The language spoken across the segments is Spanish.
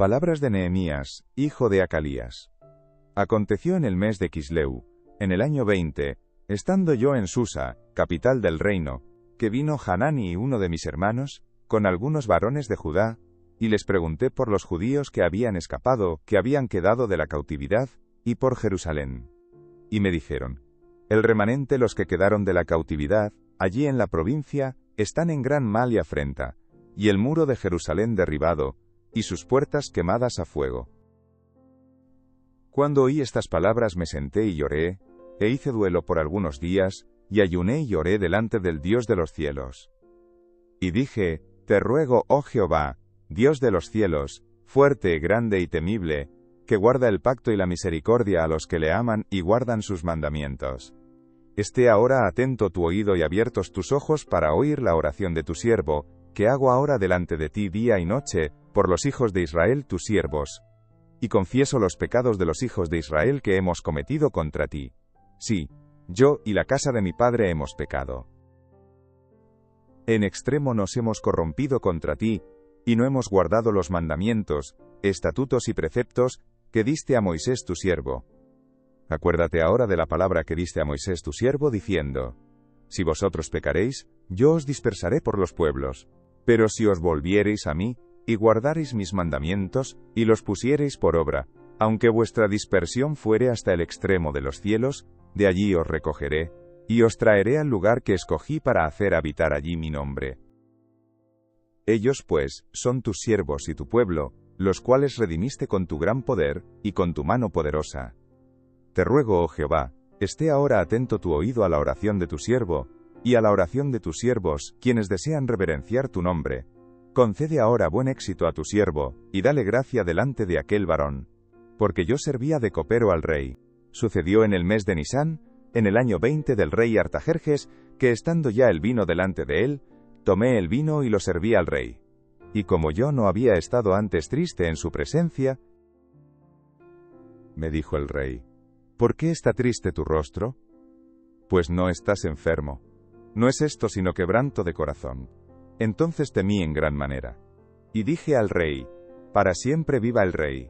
Palabras de Nehemías, hijo de Acalías. Aconteció en el mes de Quisleu, en el año 20, estando yo en Susa, capital del reino, que vino Hanani, uno de mis hermanos, con algunos varones de Judá, y les pregunté por los judíos que habían escapado, que habían quedado de la cautividad, y por Jerusalén. Y me dijeron: el remanente, los que quedaron de la cautividad, allí en la provincia, están en gran mal y afrenta, y el muro de Jerusalén derribado, y sus puertas quemadas a fuego. Cuando oí estas palabras me senté y lloré, e hice duelo por algunos días, y ayuné y lloré delante del Dios de los cielos. Y dije: te ruego, oh Jehová, Dios de los cielos, fuerte, grande y temible, que guarda el pacto y la misericordia a los que le aman y guardan sus mandamientos. Esté ahora atento tu oído y abiertos tus ojos para oír la oración de tu siervo, que hago ahora delante de ti día y noche, por los hijos de Israel tus siervos. Y confieso los pecados de los hijos de Israel que hemos cometido contra ti. Sí, yo y la casa de mi padre hemos pecado. En extremo nos hemos corrompido contra ti, y no hemos guardado los mandamientos, estatutos y preceptos, que diste a Moisés tu siervo. Acuérdate ahora de la palabra que diste a Moisés tu siervo, diciendo: si vosotros pecaréis, yo os dispersaré por los pueblos. Pero si os volviereis a mí, y guardareis mis mandamientos, y los pusiereis por obra, aunque vuestra dispersión fuere hasta el extremo de los cielos, de allí os recogeré, y os traeré al lugar que escogí para hacer habitar allí mi nombre. Ellos, pues, son tus siervos y tu pueblo, los cuales redimiste con tu gran poder, y con tu mano poderosa. Te ruego, oh Jehová, esté ahora atento tu oído a la oración de tu siervo, y a la oración de tus siervos, quienes desean reverenciar tu nombre. Concede ahora buen éxito a tu siervo, y dale gracia delante de aquel varón. Porque yo servía de copero al rey. Sucedió en el mes de Nisán, en el año 20 del rey Artajerjes, que estando ya el vino delante de él, tomé el vino y lo serví al rey. Y como yo no había estado antes triste en su presencia, me dijo el rey: ¿por qué está triste tu rostro? Pues no estás enfermo. No es esto sino quebranto de corazón. Entonces temí en gran manera. Y dije al rey: para siempre viva el rey.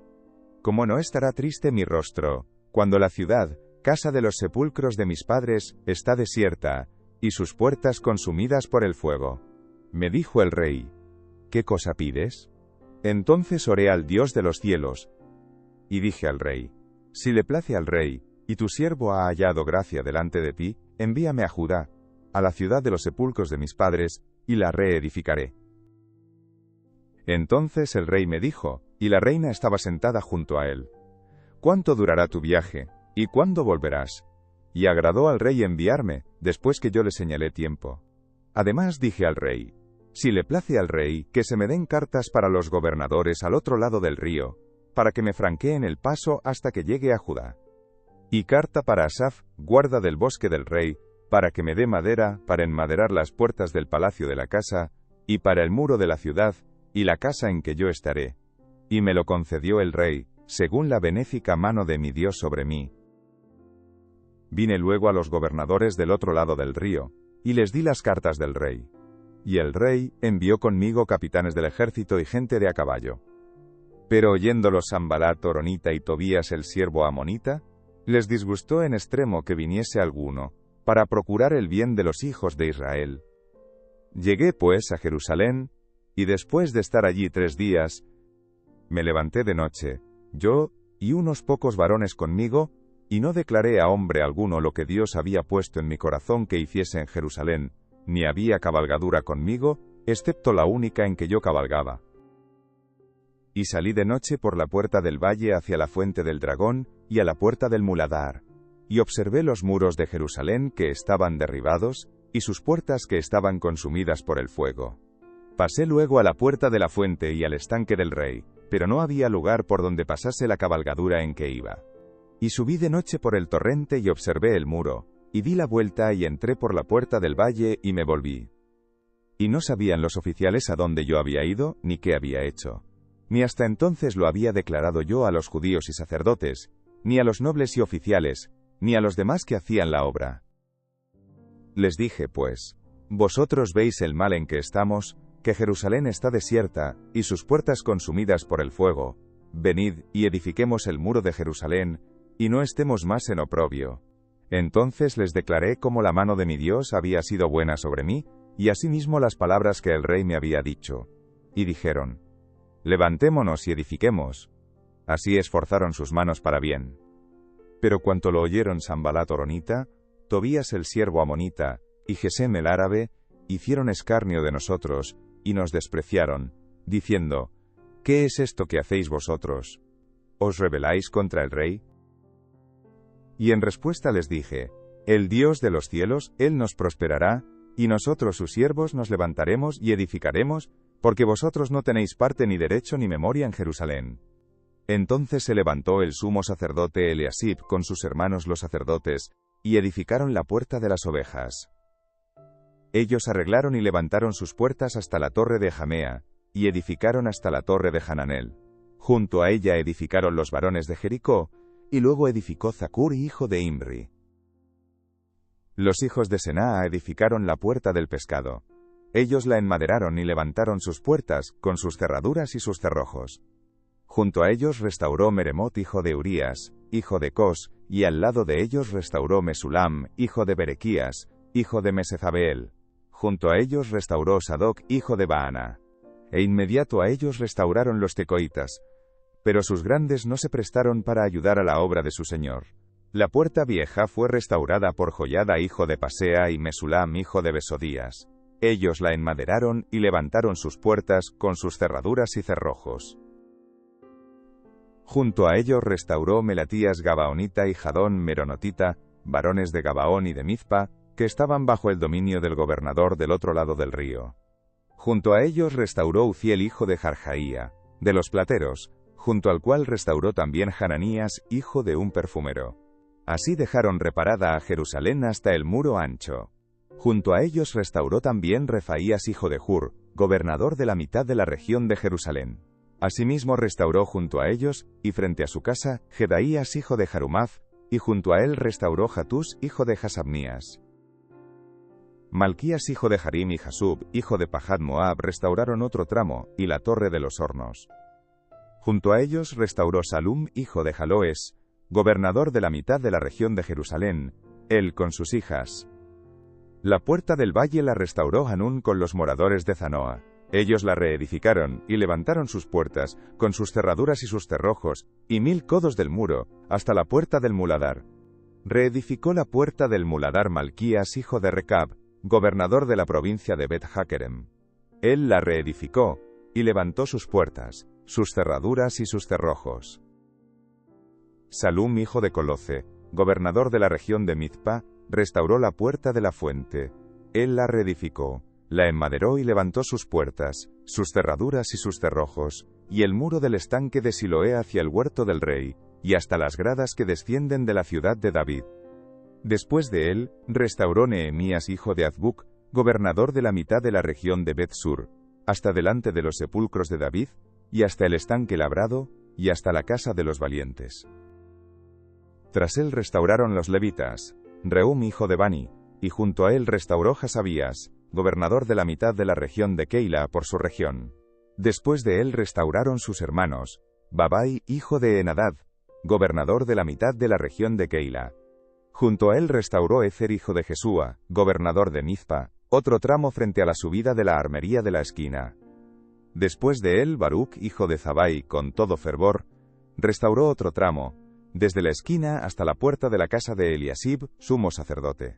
¿Cómo no estará triste mi rostro, cuando la ciudad, casa de los sepulcros de mis padres, está desierta, y sus puertas consumidas por el fuego? Me dijo el rey: ¿qué cosa pides? Entonces oré al Dios de los cielos, y dije al rey: si le place al rey, y tu siervo ha hallado gracia delante de ti, envíame a Judá, a la ciudad de los sepulcros de mis padres, y la reedificaré. Entonces el rey me dijo, y la reina estaba sentada junto a él: ¿cuánto durará tu viaje, y cuándo volverás? Y agradó al rey enviarme, después que yo le señalé tiempo. Además dije al rey: si le place al rey, que se me den cartas para los gobernadores al otro lado del río, para que me franqueen el paso hasta que llegue a Judá. Y carta para Asaf, guarda del bosque del rey, para que me dé madera, para enmaderar las puertas del palacio de la casa, y para el muro de la ciudad, y la casa en que yo estaré. Y me lo concedió el rey, según la benéfica mano de mi Dios sobre mí. Vine luego a los gobernadores del otro lado del río, y les di las cartas del rey. Y el rey envió conmigo capitanes del ejército y gente de a caballo. Pero oyéndolos Sanbalat horonita y Tobías el siervo amonita, les disgustó en extremo que viniese alguno, para procurar el bien de los hijos de Israel. Llegué pues a Jerusalén, y después de estar allí 3 días, me levanté de noche, yo, y unos pocos varones conmigo, y no declaré a hombre alguno lo que Dios había puesto en mi corazón que hiciese en Jerusalén, ni había cabalgadura conmigo, excepto la única en que yo cabalgaba. Y salí de noche por la puerta del valle hacia la fuente del dragón, y a la puerta del muladar, y observé los muros de Jerusalén que estaban derribados, y sus puertas que estaban consumidas por el fuego. Pasé luego a la puerta de la fuente y al estanque del rey, pero no había lugar por donde pasase la cabalgadura en que iba. Y subí de noche por el torrente y observé el muro, y di la vuelta y entré por la puerta del valle y me volví. Y no sabían los oficiales a dónde yo había ido, ni qué había hecho. Ni hasta entonces lo había declarado yo a los judíos y sacerdotes, ni a los nobles y oficiales, ni a los demás que hacían la obra. Les dije, pues: vosotros veis el mal en que estamos, que Jerusalén está desierta, y sus puertas consumidas por el fuego. Venid, y edifiquemos el muro de Jerusalén, y no estemos más en oprobio. Entonces les declaré cómo la mano de mi Dios había sido buena sobre mí, y asimismo las palabras que el rey me había dicho. Y dijeron: levantémonos y edifiquemos. Así esforzaron sus manos para bien. Pero cuanto lo oyeron Sanbalat horonita, Tobías el siervo amonita, y Gesem el árabe, hicieron escarnio de nosotros, y nos despreciaron, diciendo: ¿qué es esto que hacéis vosotros? ¿Os rebeláis contra el rey? Y en respuesta les dije: el Dios de los cielos, Él nos prosperará, y nosotros sus siervos nos levantaremos y edificaremos, porque vosotros no tenéis parte ni derecho ni memoria en Jerusalén. Entonces se levantó el sumo sacerdote Eliasib con sus hermanos los sacerdotes, y edificaron la puerta de las ovejas. Ellos arreglaron y levantaron sus puertas hasta la torre de Jamea, y edificaron hasta la torre de Hananel. Junto a ella edificaron los varones de Jericó, y luego edificó Zacur hijo de Imri. Los hijos de Senaa edificaron la puerta del pescado. Ellos la enmaderaron y levantaron sus puertas, con sus cerraduras y sus cerrojos. Junto a ellos restauró Meremot hijo de Urías, hijo de Cos, y al lado de ellos restauró Mesulam, hijo de Berequías, hijo de Mesezabeel. Junto a ellos restauró Sadoc hijo de Baana. E inmediato a ellos restauraron los tecoitas. Pero sus grandes no se prestaron para ayudar a la obra de su señor. La puerta vieja fue restaurada por Joiada hijo de Pasea y Mesulam hijo de Besodías. Ellos la enmaderaron y levantaron sus puertas, con sus cerraduras y cerrojos. Junto a ellos restauró Melatías Gabaonita y Jadón Meronotita, varones de Gabaón y de Mizpa, que estaban bajo el dominio del gobernador del otro lado del río. Junto a ellos restauró Uziel hijo de Jarjaía, de los plateros, junto al cual restauró también Hananías, hijo de un perfumero. Así dejaron reparada a Jerusalén hasta el muro ancho. Junto a ellos restauró también Refaías hijo de Hur, gobernador de la mitad de la región de Jerusalén. Asimismo restauró junto a ellos, y frente a su casa, Jedaías hijo de Jarumaf, y junto a él restauró Hatús hijo de Hasabnías. Malquías hijo de Harim y Jasub, hijo de Pahat Moab, restauraron otro tramo, y la torre de los hornos. Junto a ellos restauró Salum hijo de Jaloes, gobernador de la mitad de la región de Jerusalén, él con sus hijas. La puerta del valle la restauró Hanún con los moradores de Zanoa. Ellos la reedificaron, y levantaron sus puertas, con sus cerraduras y sus cerrojos, y 1000 codos del muro, hasta la puerta del muladar. Reedificó la puerta del muladar Malquías hijo de Recab, gobernador de la provincia de Bet-Hakerem. Él la reedificó, y levantó sus puertas, sus cerraduras y sus cerrojos. Salum hijo de Coloce, gobernador de la región de Mizpa, restauró la puerta de la fuente. Él la reedificó, la enmaderó y levantó sus puertas, sus cerraduras y sus cerrojos, y el muro del estanque de Siloé hacia el huerto del rey, y hasta las gradas que descienden de la ciudad de David. Después de él, restauró Nehemías hijo de Azbuc, gobernador de la mitad de la región de Bet-Sur, hasta delante de los sepulcros de David, y hasta el estanque labrado, y hasta la casa de los valientes. Tras él restauraron los levitas, Rehum hijo de Bani, y junto a él restauró Hasabías, gobernador de la mitad de la región de Keila por su región. Después de él restauraron sus hermanos, Babai hijo de Enadad, gobernador de la mitad de la región de Keila. Junto a él restauró Ezer hijo de Jesúa, gobernador de Mizpa, otro tramo frente a la subida de la armería de la esquina. Después de él Baruc hijo de Zabai, con todo fervor, restauró otro tramo, desde la esquina hasta la puerta de la casa de Eliasib, sumo sacerdote.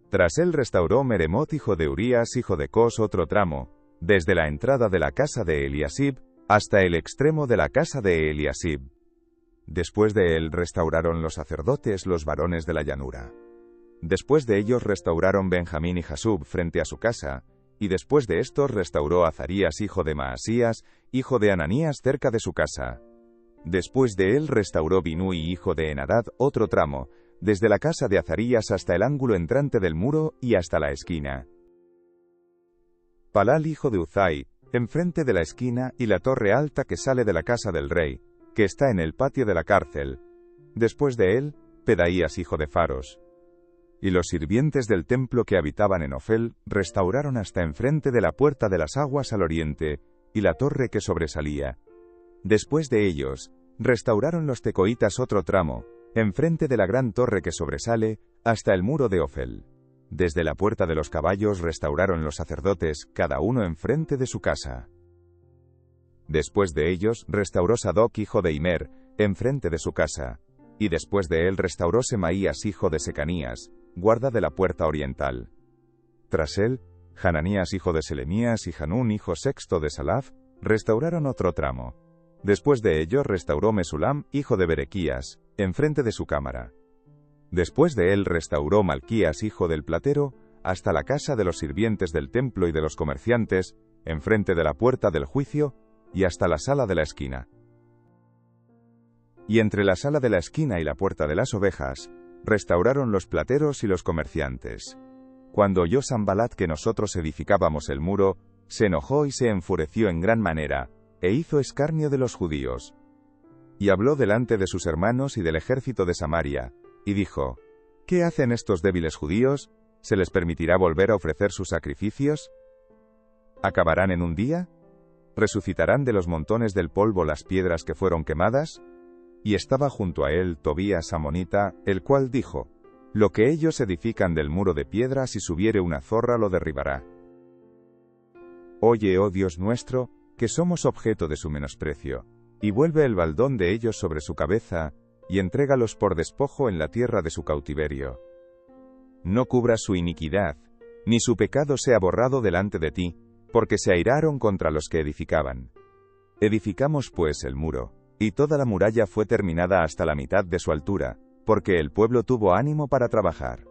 Tras él restauró Meremot hijo de Urías hijo de Cos otro tramo, desde la entrada de la casa de Eliasib, hasta el extremo de la casa de Eliasib. Después de él restauraron los sacerdotes los varones de la llanura. Después de ellos restauraron Benjamín y Jasub frente a su casa, y después de estos restauró Azarías hijo de Maasías, hijo de Ananías cerca de su casa. Después de él restauró Binui hijo de Enadad otro tramo, desde la casa de Azarías hasta el ángulo entrante del muro y hasta la esquina. Palal hijo de Uzai, enfrente de la esquina y la torre alta que sale de la casa del rey, que está en el patio de la cárcel. Después de él, Pedaías hijo de Faros. Y los sirvientes del templo que habitaban en Ofel restauraron hasta enfrente de la puerta de las aguas al oriente, y la torre que sobresalía. Después de ellos, restauraron los tecoitas otro tramo, enfrente de la gran torre que sobresale, hasta el muro de Ofel. Desde la puerta de los caballos restauraron los sacerdotes, cada uno enfrente de su casa. Después de ellos, restauró Sadoc hijo de Imer, enfrente de su casa. Y después de él restauró Semaías hijo de Secanías, guarda de la puerta oriental. Tras él, Hananías hijo de Selemías y Hanún hijo sexto de Salaf, restauraron otro tramo. Después de ellos restauró Mesulam hijo de Berequías, enfrente de su cámara. Después de él restauró Malquías hijo del platero, hasta la casa de los sirvientes del templo y de los comerciantes, enfrente de la puerta del juicio, y hasta la sala de la esquina. Y entre la sala de la esquina y la puerta de las ovejas, restauraron los plateros y los comerciantes. Cuando oyó Sanbalat que nosotros edificábamos el muro, se enojó y se enfureció en gran manera, e hizo escarnio de los judíos. Y habló delante de sus hermanos y del ejército de Samaria, y dijo: ¿Qué hacen estos débiles judíos? ¿Se les permitirá volver a ofrecer sus sacrificios? ¿Acabarán en un día? ¿Resucitarán de los montones del polvo las piedras que fueron quemadas? Y estaba junto a él Tobías amonita, el cual dijo: Lo que ellos edifican del muro de piedra, si subiere una zorra lo derribará. Oye, oh Dios nuestro, que somos objeto de su menosprecio, y vuelve el baldón de ellos sobre su cabeza, y entrégalos por despojo en la tierra de su cautiverio. No cubras su iniquidad, ni su pecado sea borrado delante de ti, porque se airaron contra los que edificaban. Edificamos pues el muro, y toda la muralla fue terminada hasta la mitad de su altura, porque el pueblo tuvo ánimo para trabajar.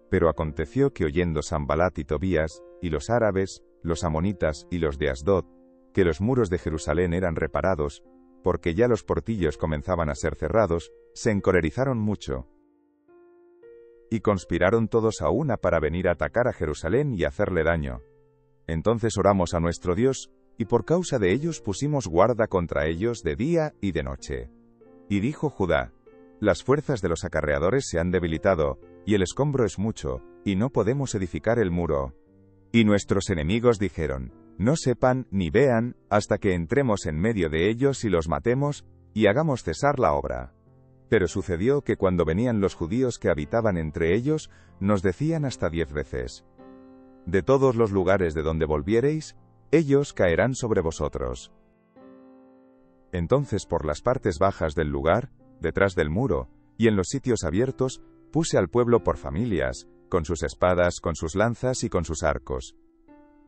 Pero aconteció que oyendo Sanbalat y Tobías, y los árabes, los amonitas y los de Asdod, que los muros de Jerusalén eran reparados, porque ya los portillos comenzaban a ser cerrados, se encolerizaron mucho. Y conspiraron todos a una para venir a atacar a Jerusalén y hacerle daño. Entonces oramos a nuestro Dios, y por causa de ellos pusimos guarda contra ellos de día y de noche. Y dijo Judá: Las fuerzas de los acarreadores se han debilitado, y el escombro es mucho, y no podemos edificar el muro. Y nuestros enemigos dijeron: No sepan ni vean, hasta que entremos en medio de ellos y los matemos, y hagamos cesar la obra. Pero sucedió que cuando venían los judíos que habitaban entre ellos, nos decían hasta 10 veces: De todos los lugares de donde volviereis, ellos caerán sobre vosotros. Entonces por las partes bajas del lugar, detrás del muro, y en los sitios abiertos, puse al pueblo por familias, con sus espadas, con sus lanzas y con sus arcos.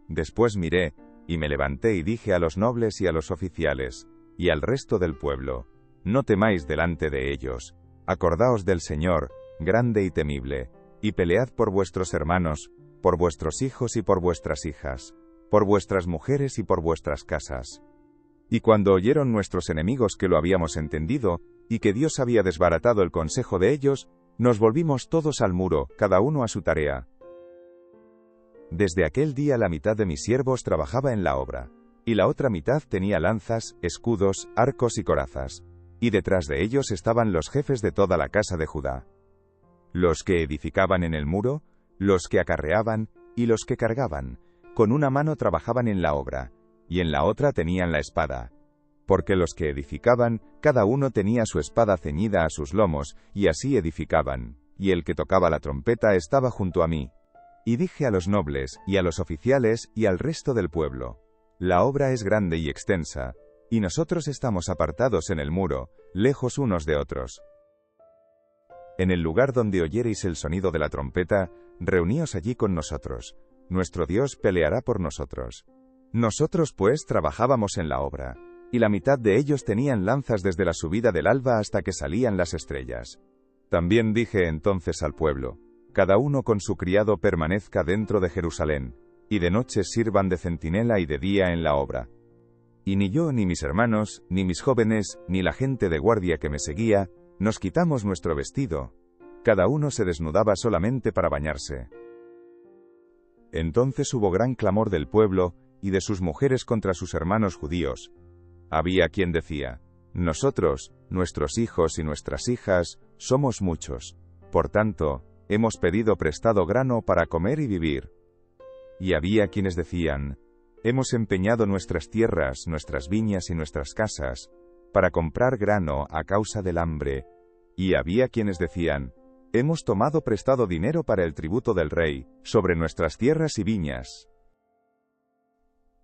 Después miré, y me levanté y dije a los nobles y a los oficiales, y al resto del pueblo: No temáis delante de ellos, acordaos del Señor, grande y temible, y pelead por vuestros hermanos, por vuestros hijos y por vuestras hijas, por vuestras mujeres y por vuestras casas. Y cuando oyeron nuestros enemigos que lo habíamos entendido, y que Dios había desbaratado el consejo de ellos, nos volvimos todos al muro, cada uno a su tarea. Desde aquel día la mitad de mis siervos trabajaba en la obra, y la otra mitad tenía lanzas, escudos, arcos y corazas, y detrás de ellos estaban los jefes de toda la casa de Judá. Los que edificaban en el muro, los que acarreaban, y los que cargaban, con una mano trabajaban en la obra, y en la otra tenían la espada. Porque los que edificaban, cada uno tenía su espada ceñida a sus lomos, y así edificaban, y el que tocaba la trompeta estaba junto a mí. Y dije a los nobles, y a los oficiales, y al resto del pueblo: La obra es grande y extensa, y nosotros estamos apartados en el muro, lejos unos de otros. En el lugar donde oyereis el sonido de la trompeta, reuníos allí con nosotros. Nuestro Dios peleará por nosotros. Nosotros pues trabajábamos en la obra, y la mitad de ellos tenían lanzas desde la subida del alba hasta que salían las estrellas. También dije entonces al pueblo: Cada uno con su criado permanezca dentro de Jerusalén, y de noche sirvan de centinela y de día en la obra. Y ni yo, ni mis hermanos, ni mis jóvenes, ni la gente de guardia que me seguía, nos quitamos nuestro vestido. Cada uno se desnudaba solamente para bañarse. Entonces hubo gran clamor del pueblo, y de sus mujeres contra sus hermanos judíos. Había quien decía: Nosotros, nuestros hijos y nuestras hijas, somos muchos. Por tanto, hemos pedido prestado grano para comer y vivir. Y había quienes decían, hemos empeñado nuestras tierras, nuestras viñas y nuestras casas, para comprar grano a causa del hambre. Y había quienes decían, hemos tomado prestado dinero para el tributo del rey, sobre nuestras tierras y viñas.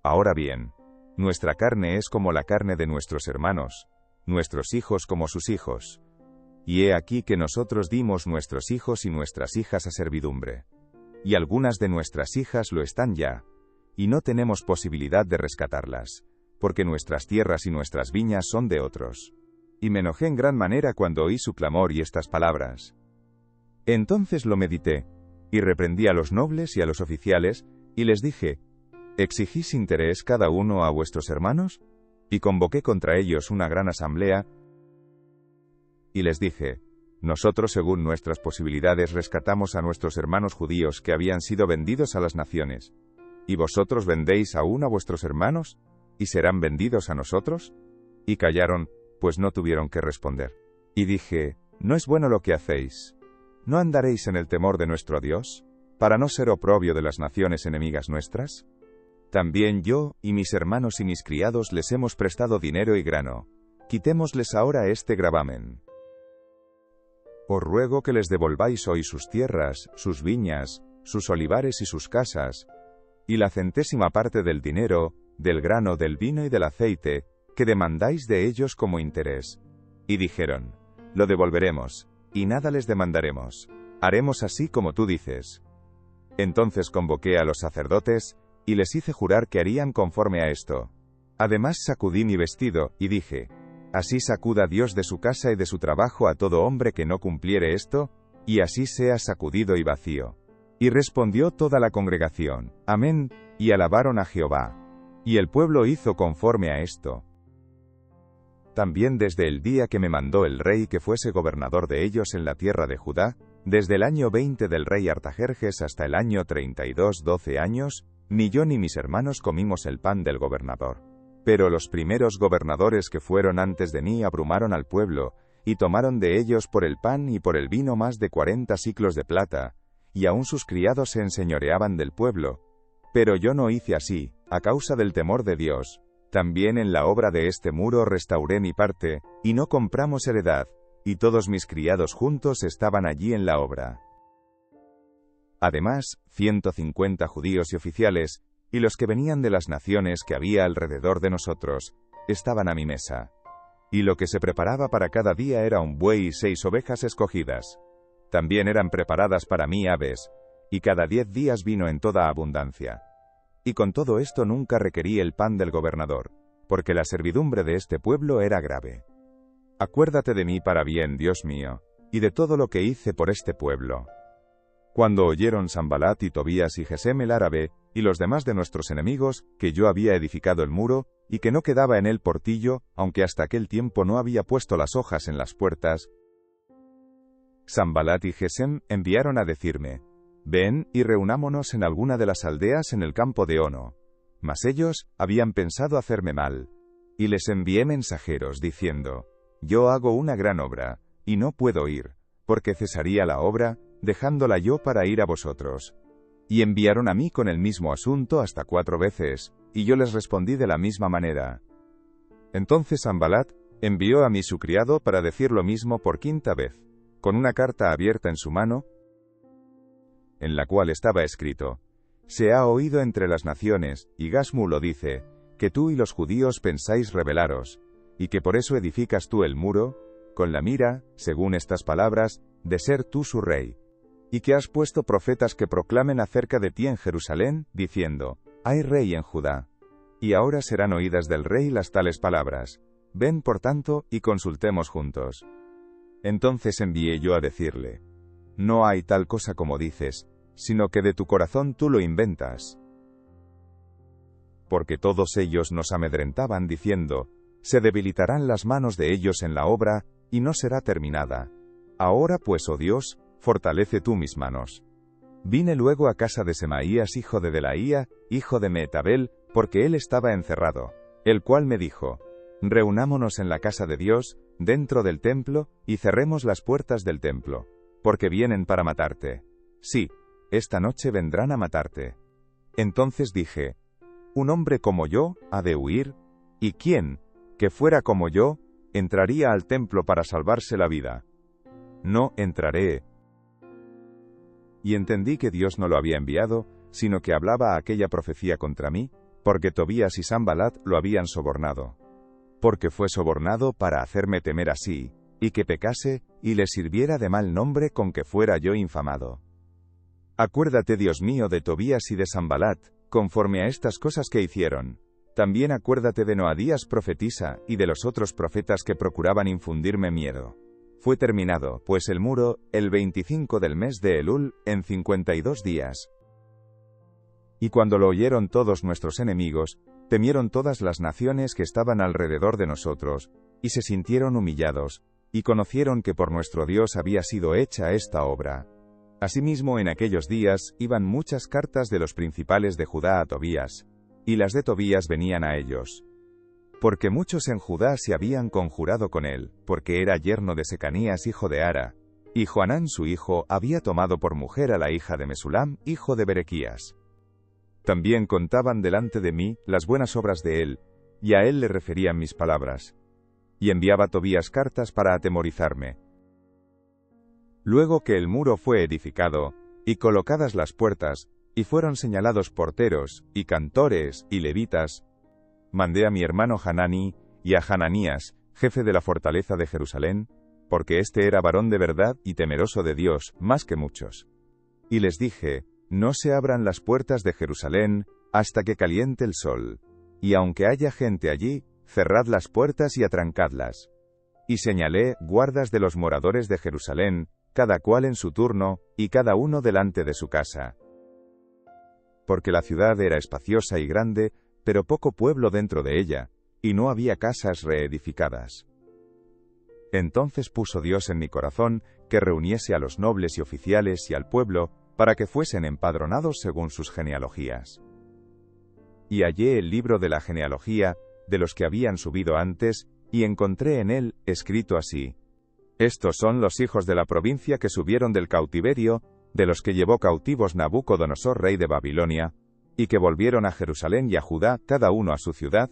Ahora bien, nuestra carne es como la carne de nuestros hermanos, nuestros hijos como sus hijos. Y he aquí que nosotros dimos nuestros hijos y nuestras hijas a servidumbre. Y algunas de nuestras hijas lo están ya, y no tenemos posibilidad de rescatarlas, porque nuestras tierras y nuestras viñas son de otros. Y me enojé en gran manera cuando oí su clamor y estas palabras. Entonces lo medité, y reprendí a los nobles y a los oficiales, y les dije, ¿exigís interés cada uno a vuestros hermanos? Y convoqué contra ellos una gran asamblea, y les dije, nosotros según nuestras posibilidades rescatamos a nuestros hermanos judíos que habían sido vendidos a las naciones. ¿Y vosotros vendéis aún a vuestros hermanos? ¿Y serán vendidos a nosotros? Y callaron, pues no tuvieron que responder. Y dije, ¿no es bueno lo que hacéis? ¿No andaréis en el temor de nuestro Dios, para no ser oprobio de las naciones enemigas nuestras? También yo, y mis hermanos y mis criados les hemos prestado dinero y grano. Quitémosles ahora este gravamen. Os ruego que les devolváis hoy sus tierras, sus viñas, sus olivares y sus casas, y la 100ª parte del dinero, del grano, del vino y del aceite, que demandáis de ellos como interés. Y dijeron, lo devolveremos, y nada les demandaremos. Haremos así como tú dices. Entonces convoqué a los sacerdotes, y les hice jurar que harían conforme a esto. Además sacudí mi vestido, y dije, así sacuda Dios de su casa y de su trabajo a todo hombre que no cumpliere esto, y así sea sacudido y vacío. Y respondió toda la congregación, amén, y alabaron a Jehová. Y el pueblo hizo conforme a esto. También desde el día que me mandó el rey que fuese gobernador de ellos en la tierra de Judá, desde el año 20 del rey Artajerjes hasta el año 32, 12 años, ni yo ni mis hermanos comimos el pan del gobernador. Pero los primeros gobernadores que fueron antes de mí abrumaron al pueblo, y tomaron de ellos por el pan y por el vino más de 40 siclos de plata, y aun sus criados se enseñoreaban del pueblo. Pero yo no hice así, a causa del temor de Dios. También en la obra de este muro restauré mi parte, y no compramos heredad, y todos mis criados juntos estaban allí en la obra. Además, 150 judíos y oficiales, y los que venían de las naciones que había alrededor de nosotros, estaban a mi mesa. Y lo que se preparaba para cada día era un buey y 6 ovejas escogidas. También eran preparadas para mí aves, y cada 10 días vino en toda abundancia. Y con todo esto nunca requerí el pan del gobernador, porque la servidumbre de este pueblo era grave. Acuérdate de mí para bien, Dios mío, y de todo lo que hice por este pueblo. Cuando oyeron Sanbalat y Tobías y Gesem el árabe, y los demás de nuestros enemigos, que yo había edificado el muro, y que no quedaba en él portillo, aunque hasta aquel tiempo no había puesto las hojas en las puertas, Sanbalat y Gesem enviaron a decirme, ven y reunámonos en alguna de las aldeas en el campo de Ono. Mas ellos habían pensado hacerme mal. Y les envié mensajeros diciendo, yo hago una gran obra, y no puedo ir, porque cesaría la obra, dejándola yo para ir a vosotros. Y enviaron a mí con el mismo asunto hasta 4 veces, y yo les respondí de la misma manera. Entonces Sanbalat envió a mí su criado para decir lo mismo por 5ª vez, con una carta abierta en su mano, en la cual estaba escrito, se ha oído entre las naciones, y Gasmu lo dice, que tú y los judíos pensáis rebelaros, y que por eso edificas tú el muro, con la mira, según estas palabras, de ser tú su rey, y que has puesto profetas que proclamen acerca de ti en Jerusalén, diciendo, hay rey en Judá. Y ahora serán oídas del rey las tales palabras, ven por tanto, y consultemos juntos. Entonces envié yo a decirle, no hay tal cosa como dices, sino que de tu corazón tú lo inventas. Porque todos ellos nos amedrentaban diciendo, se debilitarán las manos de ellos en la obra, y no será terminada. Ahora pues, oh Dios, fortalece tú mis manos. Vine luego a casa de Semaías hijo de Delaía, hijo de Mehetabel, porque él estaba encerrado, el cual me dijo, reunámonos en la casa de Dios, dentro del templo, y cerremos las puertas del templo. porque vienen para matarte. Sí, esta noche vendrán a matarte. Entonces dije, un hombre como yo ha de huir, ¿y quién, que fuera como yo, entraría al templo para salvarse la vida? No entraré. Y entendí que Dios no lo había enviado, sino que hablaba aquella profecía contra mí, porque Tobías y Sanbalat lo habían sobornado. Porque fue sobornado para hacerme temer así, y que pecase, y le sirviera de mal nombre con que fuera yo infamado. Acuérdate, Dios mío, de Tobías y de Sanbalat, conforme a estas cosas que hicieron. También acuérdate de Noadías profetisa, y de los otros profetas que procuraban infundirme miedo. Fue terminado, pues el muro, el 25 del mes de Elul, en 52 días. Y cuando lo oyeron todos nuestros enemigos, temieron todas las naciones que estaban alrededor de nosotros, y se sintieron humillados, y conocieron que por nuestro Dios había sido hecha esta obra. Asimismo, en aquellos días, iban muchas cartas de los principales de Judá a Tobías, y las de Tobías venían a ellos. Porque muchos en Judá se habían conjurado con él, porque era yerno de Secanías hijo de Ara, y Johanán su hijo había tomado por mujer a la hija de Mesulam, hijo de Berequías. También contaban delante de mí las buenas obras de él, y a él le referían mis palabras. Y enviaba Tobías cartas para atemorizarme. Luego que el muro fue edificado, y colocadas las puertas, y fueron señalados porteros, y cantores, y levitas, mandé a mi hermano Hanani, y a Hananías, jefe de la fortaleza de Jerusalén, porque éste era varón de verdad y temeroso de Dios, más que muchos. Y les dije, no se abran las puertas de Jerusalén, hasta que caliente el sol, y aunque haya gente allí, cerrad las puertas y atrancadlas. Y señalé guardas de los moradores de Jerusalén, cada cual en su turno, y cada uno delante de su casa. Porque la ciudad era espaciosa y grande, pero poco pueblo dentro de ella, y no había casas reedificadas. Entonces puso Dios en mi corazón que reuniese a los nobles y oficiales y al pueblo, para que fuesen empadronados según sus genealogías. Y hallé el libro de la genealogía, de los que habían subido antes, y encontré en él, escrito así: Estos son los hijos de la provincia que subieron del cautiverio, de los que llevó cautivos Nabucodonosor rey de Babilonia, y que volvieron a Jerusalén y a Judá, cada uno a su ciudad,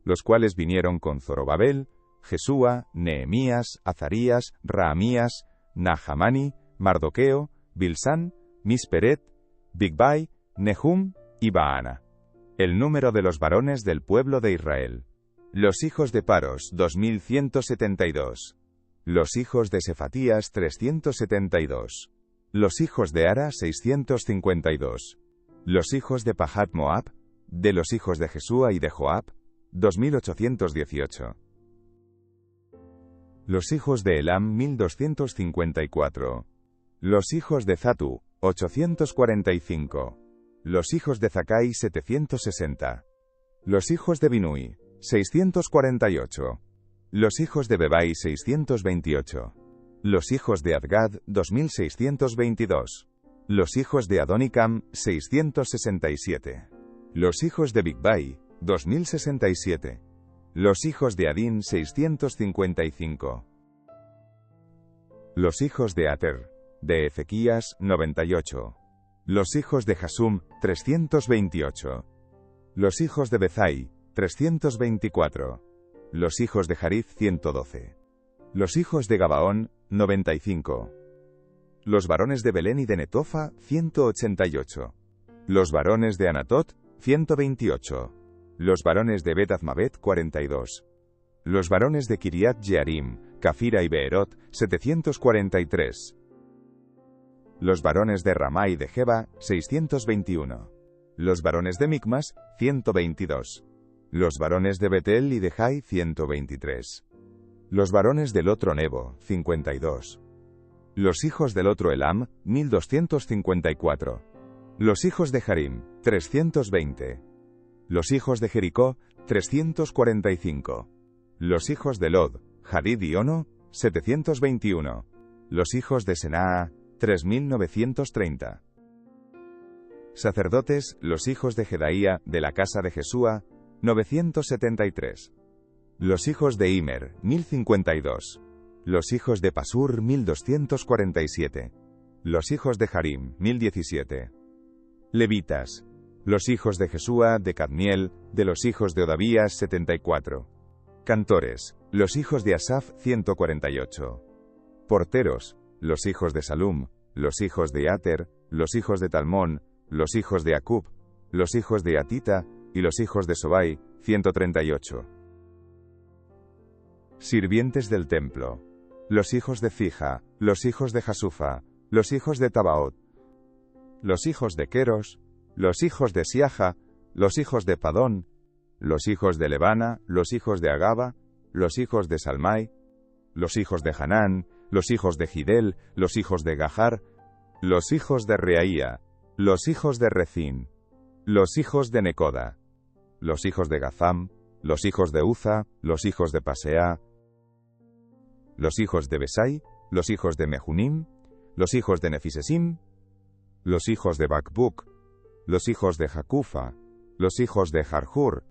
los cuales vinieron con Zorobabel, Jesúa, Nehemías, Azarías, Raamías, Nahamani, Mardoqueo, Bilsán, Misperet, Bigvai, Nehum y Baana. El número de los varones del pueblo de Israel. Los hijos de Paros, 2172. Los hijos de Sefatías, 372. Los hijos de Ara, 652. Los hijos de Pahat Moab, de los hijos de Jesúa y de Joab, 2818. Los hijos de Elam, 1254. Los hijos de Zatu, 845. Los hijos de Zakai, 760. Los hijos de Binui, 648. Los hijos de Bebai, 628. Los hijos de Adgad, 2622. Los hijos de Adonicam, 667. Los hijos de Bigvai, 2067. Los hijos de Adín, 655. Los hijos de Ater, de Ezequías, 98. Los hijos de Hasum, 328. Los hijos de Bezai, 324. Los hijos de Jarith, 112. Los hijos de Gabaón, 95. Los varones de Belén y de Netofa, 188. Los varones de Anatot, 128. Los varones de Bet Azmavet, 42. Los varones de Kiriat Jearim, Cafira y Beerot, 743. Los varones de Ramá y de Geba, 621. Los varones de Micmas, 122. Los varones de Betel y de Jai, 123. Los varones del otro Nebo, 52. Los hijos del otro Elam, 1254. Los hijos de Harim, 320. Los hijos de Jericó, 345. Los hijos de Lod, Hadid y Ono, 721. Los hijos de Senaa, 3930. Sacerdotes, los hijos de Jedaía, de la casa de Jesúa, 973. Los hijos de Imer, 1052. Los hijos de Pasur 1247. Los hijos de Harim 1017. Levitas. Los hijos de Jesúa, de Cadmiel, de los hijos de Odavías 74. Cantores. Los hijos de Asaf 148. Porteros. Los hijos de Salum, los hijos de Ater, los hijos de Talmón, los hijos de Acub, los hijos de Atita, y los hijos de Sobai 138. Sirvientes del templo. Los hijos de Fija, los hijos de Jasufa, los hijos de Tabaot, los hijos de Queros, los hijos de Siaja, los hijos de Padón, los hijos de Lebana, los hijos de Agaba, los hijos de Salmai, los hijos de Hanán, los hijos de Gidel, los hijos de Gahar, los hijos de Reaía, los hijos de Rezín, los hijos de Necoda, los hijos de Gazam, los hijos de Uza, los hijos de Pasea, los hijos de Besai, los hijos de Mehunim, los hijos de Nefisesim, los hijos de Bakbuk, los hijos de Jacufa, los hijos de Jarjur,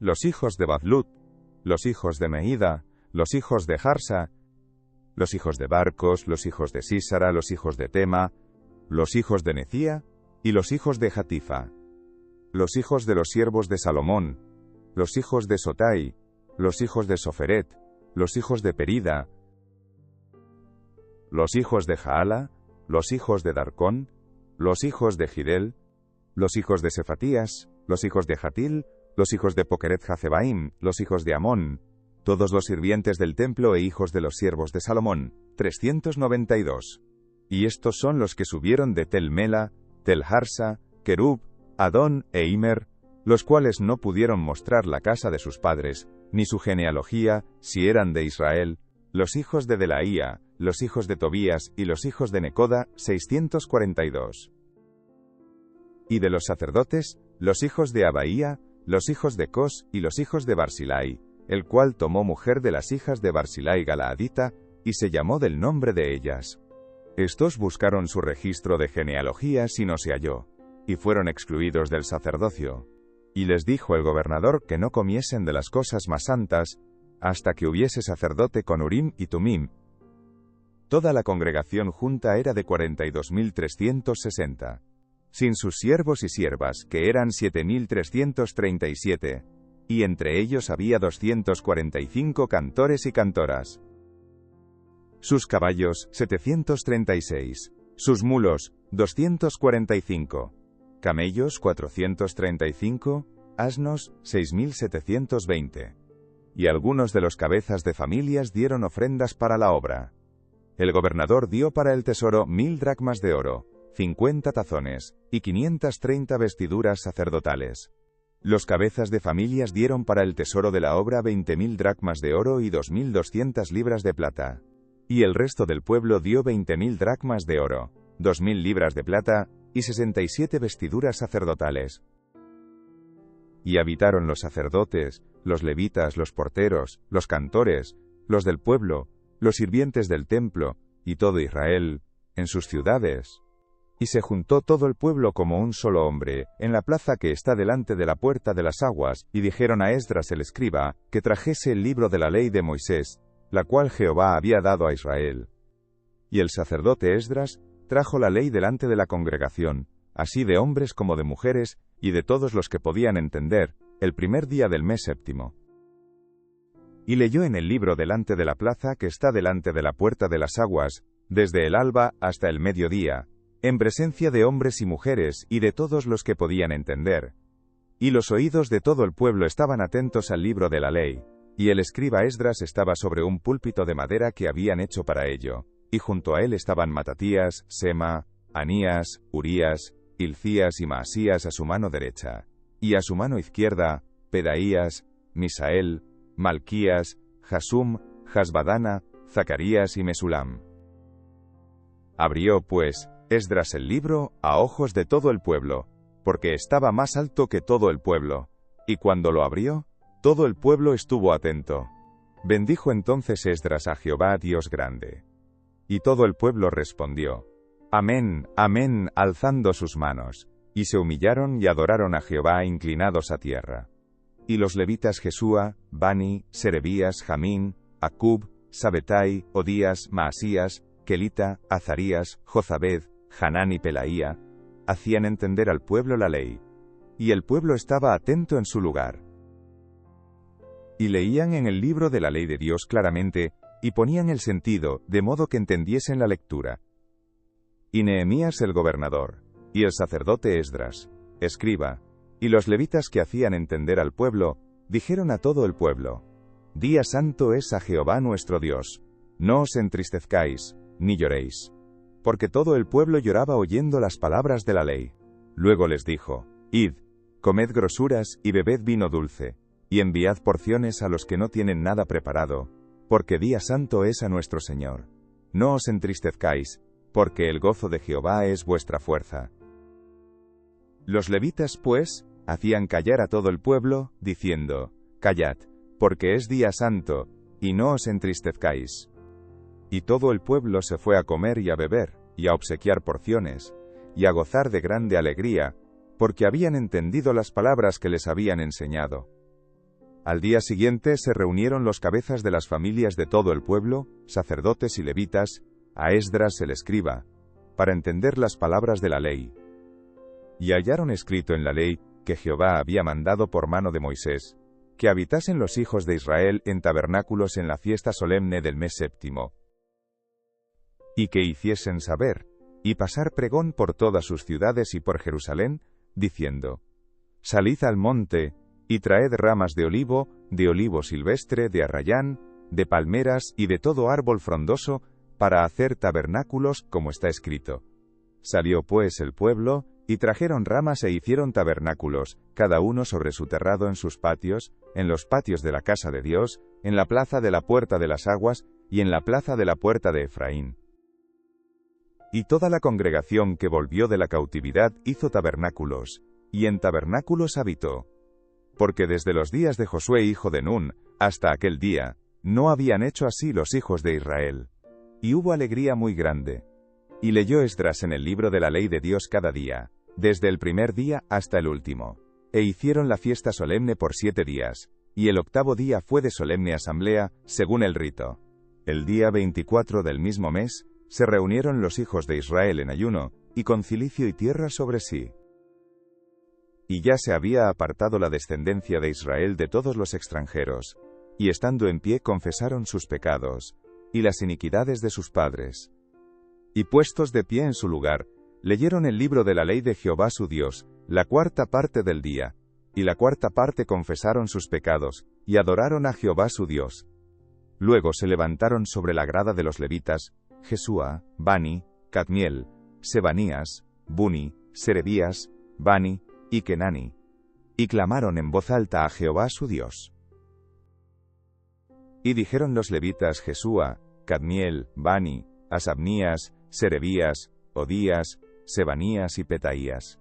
los hijos de Badlut, los hijos de Meida, los hijos de Harsa, los hijos de Barcos, los hijos de Sísara, los hijos de Tema, los hijos de Necía, y los hijos de Jatifa, los hijos de los siervos de Salomón, los hijos de Sotai, los hijos de Soferet, los hijos de Perida, los hijos de Jaala, los hijos de Darcón, los hijos de Gidel, los hijos de Sefatías, los hijos de Jatil, los hijos de Pokeret Hazebaim, los hijos de Amón, todos los sirvientes del templo e hijos de los siervos de Salomón, 392. Y estos son los que subieron de Tel Mela, Tel Harsa, Kerub, Adón e Imer, los cuales no pudieron mostrar la casa de sus padres, ni su genealogía, si eran de Israel, los hijos de Delaía, los hijos de Tobías y los hijos de Necoda, 642. Y de los sacerdotes, los hijos de Abaía, los hijos de Cos y los hijos de Barzilai, el cual tomó mujer de las hijas de Barzilai Galaadita, y se llamó del nombre de ellas. Estos buscaron su registro de genealogías y no se halló, y fueron excluidos del sacerdocio. Y les dijo el gobernador que no comiesen de las cosas más santas, hasta que hubiese sacerdote con Urim y Tumim. Toda la congregación junta era de 42.360. Sin sus siervos y siervas, que eran 7.337, y entre ellos había 245 cantores y cantoras. Sus caballos, 736. Sus mulos, 245. Camellos, 435. Asnos, 6.720. Y algunos de los cabezas de familias dieron ofrendas para la obra. El gobernador dio para el tesoro 1.000 dracmas de oro, 50 tazones, y 530 vestiduras sacerdotales. Los cabezas de familias dieron para el tesoro de la obra 20.000 dracmas de oro y 2.200 libras de plata. Y el resto del pueblo dio 20.000 dracmas de oro, 2.000 libras de plata, y 67 vestiduras sacerdotales. Y habitaron los sacerdotes, los levitas, los porteros, los cantores, los del pueblo, los sirvientes del templo, y todo Israel, en sus ciudades. Y se juntó todo el pueblo como un solo hombre, en la plaza que está delante de la puerta de las aguas, y dijeron a Esdras el escriba, que trajese el libro de la ley de Moisés, la cual Jehová había dado a Israel. Y el sacerdote Esdras trajo la ley delante de la congregación, así de hombres como de mujeres, y de todos los que podían entender, el primer día del mes séptimo. Y leyó en el libro delante de la plaza que está delante de la puerta de las aguas, desde el alba hasta el mediodía, en presencia de hombres y mujeres y de todos los que podían entender. Y los oídos de todo el pueblo estaban atentos al libro de la ley, y el escriba Esdras estaba sobre un púlpito de madera que habían hecho para ello, y junto a él estaban Matatías, Sema, Anías, Urías, Hilcías y Maasías a su mano derecha, y a su mano izquierda, Pedaías, Misael, Malquías, Jasum, Jasbadana, Zacarías y Mesulam. Abrió, pues, Esdras el libro, a ojos de todo el pueblo, porque estaba más alto que todo el pueblo, y cuando lo abrió, todo el pueblo estuvo atento. Bendijo entonces Esdras a Jehová Dios grande. Y todo el pueblo respondió, Amén, amén, alzando sus manos, y se humillaron y adoraron a Jehová inclinados a tierra. Y los levitas Jesúa, Bani, Serebías, Jamín, Acub, Sabetai, Odías, Maasías, Kelita, Azarías, Jozabed, Hanán y Pelaía, hacían entender al pueblo la ley. Y el pueblo estaba atento en su lugar. Y leían en el libro de la ley de Dios claramente, y ponían el sentido, de modo que entendiesen la lectura. Y Nehemías el gobernador, y el sacerdote Esdras, escriba, y los levitas que hacían entender al pueblo, dijeron a todo el pueblo: Día santo es a Jehová nuestro Dios. No os entristezcáis, ni lloréis. Porque todo el pueblo lloraba oyendo las palabras de la ley. Luego les dijo: Id, comed grosuras y bebed vino dulce, y enviad porciones a los que no tienen nada preparado, porque día santo es a nuestro Señor. No os entristezcáis, porque el gozo de Jehová es vuestra fuerza. Los levitas, pues, hacían callar a todo el pueblo, diciendo: Callad, porque es día santo, y no os entristezcáis. Y todo el pueblo se fue a comer y a beber, y a obsequiar porciones, y a gozar de grande alegría, porque habían entendido las palabras que les habían enseñado. Al día siguiente se reunieron los cabezas de las familias de todo el pueblo, sacerdotes y levitas, a Esdras el escriba, para entender las palabras de la ley. Y hallaron escrito en la ley, que Jehová había mandado por mano de Moisés, que habitasen los hijos de Israel en tabernáculos en la fiesta solemne del mes séptimo, y que hiciesen saber, y pasar pregón por todas sus ciudades y por Jerusalén, diciendo: Salid al monte, y traed ramas de olivo silvestre, de arrayán, de palmeras y de todo árbol frondoso, para hacer tabernáculos, como está escrito. Salió pues el pueblo, y trajeron ramas e hicieron tabernáculos, cada uno sobre su terrado en sus patios, en los patios de la casa de Dios, en la plaza de la puerta de las aguas, y en la plaza de la puerta de Efraín. Y toda la congregación que volvió de la cautividad hizo tabernáculos, y en tabernáculos habitó. Porque desde los días de Josué hijo de Nun, hasta aquel día, no habían hecho así los hijos de Israel. Y hubo alegría muy grande. Y leyó Esdras en el libro de la ley de Dios cada día, desde el primer día hasta el último. E hicieron la fiesta solemne por 7 días, y el 8º día fue de solemne asamblea, según el rito. El día 24 del mismo mes, se reunieron los hijos de Israel en ayuno, y con cilicio y tierra sobre sí. Y ya se había apartado la descendencia de Israel de todos los extranjeros, y estando en pie confesaron sus pecados, y las iniquidades de sus padres. Y puestos de pie en su lugar, leyeron el libro de la ley de Jehová su Dios, la 4ª parte del día, y la 4ª parte confesaron sus pecados, y adoraron a Jehová su Dios. Luego se levantaron sobre la grada de los levitas, Jesúa, Bani, Cadmiel, Sebanías, Buni, Serebías, Bani, y Kenani, y clamaron en voz alta a Jehová su Dios. Y dijeron los levitas Jesúa, Cadmiel, Bani, Asabnías, Serebías, Odías, Sebanías y Petaías: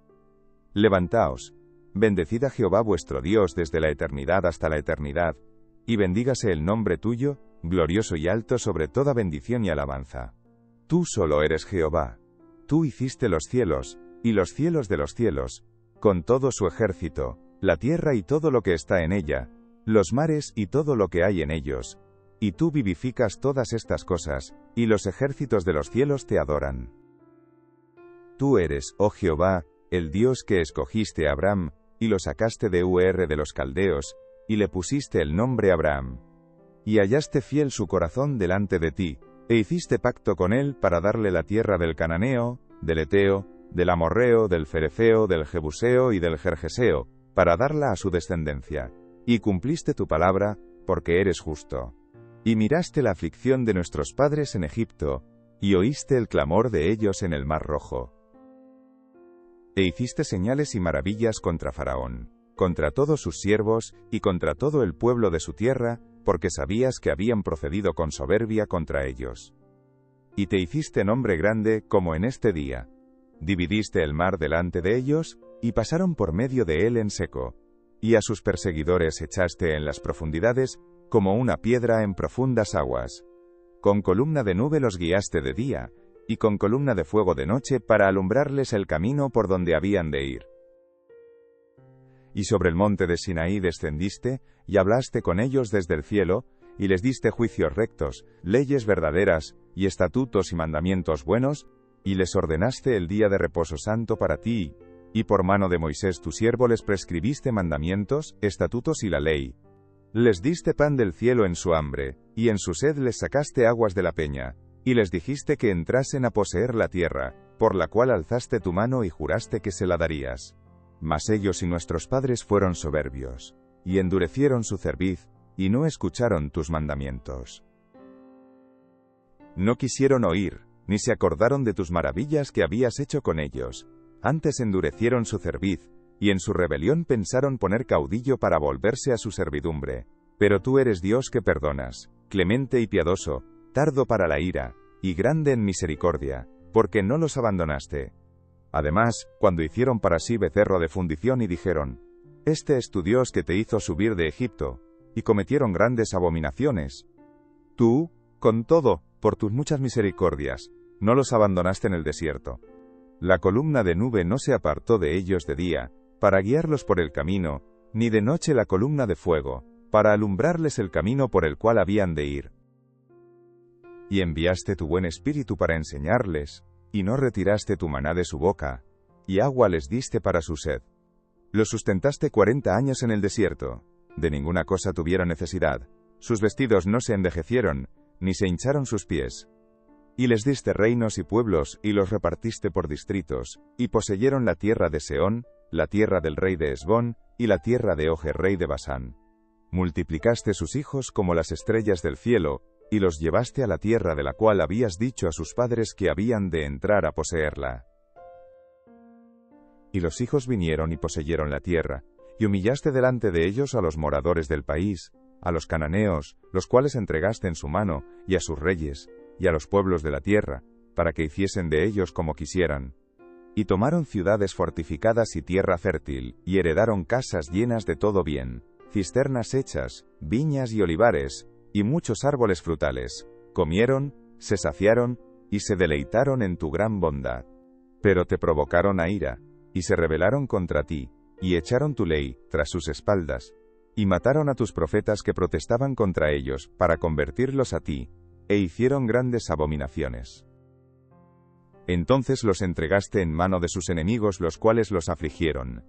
Levantaos, bendecid a Jehová vuestro Dios desde la eternidad hasta la eternidad, y bendígase el nombre tuyo, glorioso y alto sobre toda bendición y alabanza. Tú solo eres Jehová. Tú hiciste los cielos, y los cielos de los cielos, con todo su ejército, la tierra y todo lo que está en ella, los mares y todo lo que hay en ellos, y tú vivificas todas estas cosas, y los ejércitos de los cielos te adoran. Tú eres, oh Jehová, el Dios que escogiste a Abraham, y lo sacaste de Ur de los caldeos, y le pusiste el nombre Abraham. Y hallaste fiel su corazón delante de ti, e hiciste pacto con él para darle la tierra del Cananeo, del Eteo, del Amorreo, del Fereceo, del Jebuseo y del Gergeseo, para darla a su descendencia. Y cumpliste tu palabra, porque eres justo. Y miraste la aflicción de nuestros padres en Egipto, y oíste el clamor de ellos en el Mar Rojo. E hiciste señales y maravillas contra Faraón, contra todos sus siervos, y contra todo el pueblo de su tierra, porque sabías que habían procedido con soberbia contra ellos. Y te hiciste nombre grande, como en este día. Dividiste el mar delante de ellos, y pasaron por medio de él en seco, y a sus perseguidores echaste en las profundidades, como una piedra en profundas aguas. Con columna de nube los guiaste de día, y con columna de fuego de noche para alumbrarles el camino por donde habían de ir. Y sobre el monte de Sinaí descendiste, y hablaste con ellos desde el cielo, y les diste juicios rectos, leyes verdaderas, y estatutos y mandamientos buenos, y les ordenaste el día de reposo santo para ti, y por mano de Moisés tu siervo les prescribiste mandamientos, estatutos y la ley. Les diste pan del cielo en su hambre, y en su sed les sacaste aguas de la peña, y les dijiste que entrasen a poseer la tierra, por la cual alzaste tu mano y juraste que se la darías. Mas ellos y nuestros padres fueron soberbios, y endurecieron su cerviz, y no escucharon tus mandamientos. No quisieron oír, ni se acordaron de tus maravillas que habías hecho con ellos. Antes endurecieron su cerviz, y en su rebelión pensaron poner caudillo para volverse a su servidumbre. Pero tú eres Dios que perdonas, clemente y piadoso, tardo para la ira, y grande en misericordia, porque no los abandonaste. Además, cuando hicieron para sí becerro de fundición y dijeron, «Este es tu Dios que te hizo subir de Egipto», y cometieron grandes abominaciones. Tú, con todo, por tus muchas misericordias, no los abandonaste en el desierto. La columna de nube no se apartó de ellos de día, para guiarlos por el camino, ni de noche la columna de fuego, para alumbrarles el camino por el cual habían de ir. Y enviaste tu buen espíritu para enseñarles, y no retiraste tu maná de su boca, y agua les diste para su sed. Los sustentaste 40 años en el desierto, de ninguna cosa tuvieron necesidad, sus vestidos no se envejecieron, ni se hincharon sus pies. Y les diste reinos y pueblos, y los repartiste por distritos, y poseyeron la tierra de Sehón, la tierra del rey de Hesbón, y la tierra de Og rey de Basán. Multiplicaste sus hijos como las estrellas del cielo, y los llevaste a la tierra de la cual habías dicho a sus padres que habían de entrar a poseerla. Y los hijos vinieron y poseyeron la tierra, y humillaste delante de ellos a los moradores del país, a los cananeos, los cuales entregaste en su mano, y a sus reyes, y a los pueblos de la tierra, para que hiciesen de ellos como quisieran. Y tomaron ciudades fortificadas y tierra fértil, y heredaron casas llenas de todo bien, cisternas hechas, viñas y olivares, y muchos árboles frutales. Comieron, se saciaron, y se deleitaron en tu gran bondad. Pero te provocaron a ira, y se rebelaron contra ti, y echaron tu ley tras sus espaldas, y mataron a tus profetas que protestaban contra ellos, para convertirlos a ti, e hicieron grandes abominaciones. Entonces los entregaste en mano de sus enemigos, los cuales los afligieron.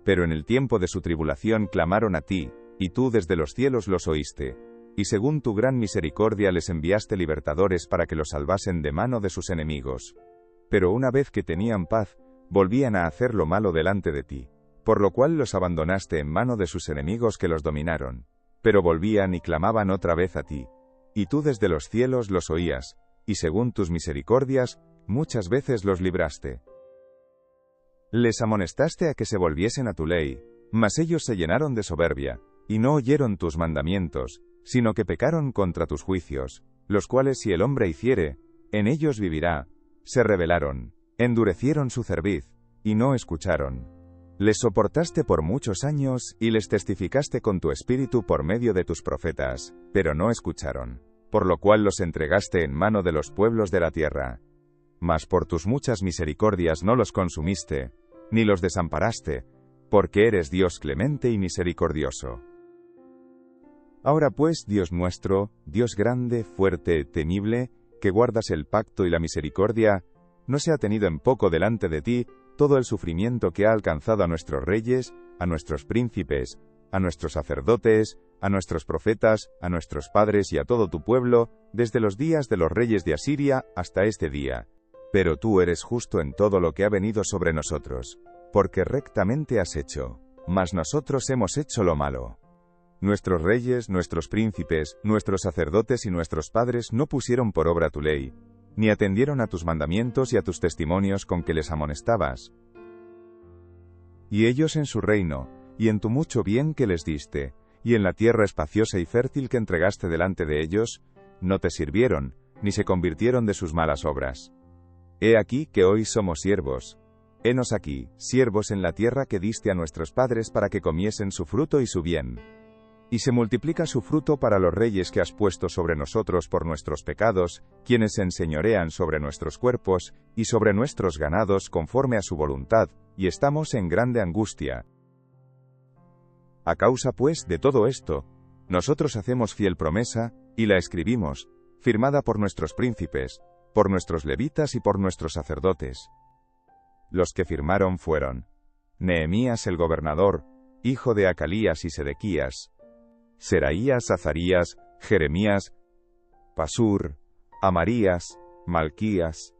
Pero en el tiempo de su tribulación clamaron a ti, y tú desde los cielos los oíste, y según tu gran misericordia les enviaste libertadores para que los salvasen de mano de sus enemigos. Pero una vez que tenían paz, volvían a hacer lo malo delante de ti, por lo cual los abandonaste en mano de sus enemigos que los dominaron. Pero volvían y clamaban otra vez a ti, y tú desde los cielos los oías, y según tus misericordias, muchas veces los libraste. Les amonestaste a que se volviesen a tu ley, mas ellos se llenaron de soberbia, y no oyeron tus mandamientos, sino que pecaron contra tus juicios, los cuales si el hombre hiciere, en ellos vivirá. Se rebelaron, endurecieron su cerviz, y no escucharon. Les soportaste por muchos años, y les testificaste con tu espíritu por medio de tus profetas, pero no escucharon, por lo cual los entregaste en mano de los pueblos de la tierra. Mas por tus muchas misericordias no los consumiste, ni los desamparaste, porque eres Dios clemente y misericordioso. Ahora pues, Dios nuestro, Dios grande, fuerte, temible, que guardas el pacto y la misericordia, no se ha tenido en poco delante de ti todo el sufrimiento que ha alcanzado a nuestros reyes, a nuestros príncipes, a nuestros sacerdotes, a nuestros profetas, a nuestros padres y a todo tu pueblo, desde los días de los reyes de Asiria hasta este día. Pero tú eres justo en todo lo que ha venido sobre nosotros, porque rectamente has hecho, mas nosotros hemos hecho lo malo. Nuestros reyes, nuestros príncipes, nuestros sacerdotes y nuestros padres no pusieron por obra tu ley, ni atendieron a tus mandamientos y a tus testimonios con que les amonestabas. Y ellos en su reino, y en tu mucho bien que les diste, y en la tierra espaciosa y fértil que entregaste delante de ellos, no te sirvieron, ni se convirtieron de sus malas obras. He aquí que hoy somos siervos. Henos aquí, siervos en la tierra que diste a nuestros padres para que comiesen su fruto y su bien. Y se multiplica su fruto para los reyes que has puesto sobre nosotros por nuestros pecados, quienes se enseñorean sobre nuestros cuerpos, y sobre nuestros ganados conforme a su voluntad, y estamos en grande angustia. A causa pues de todo esto, nosotros hacemos fiel promesa, y la escribimos, firmada por nuestros príncipes, por nuestros levitas y por nuestros sacerdotes. Los que firmaron fueron Nehemías el gobernador, hijo de Acalías y Sedequías, Seraías, Azarías, Jeremías, Pasur, Amarías, Malquías,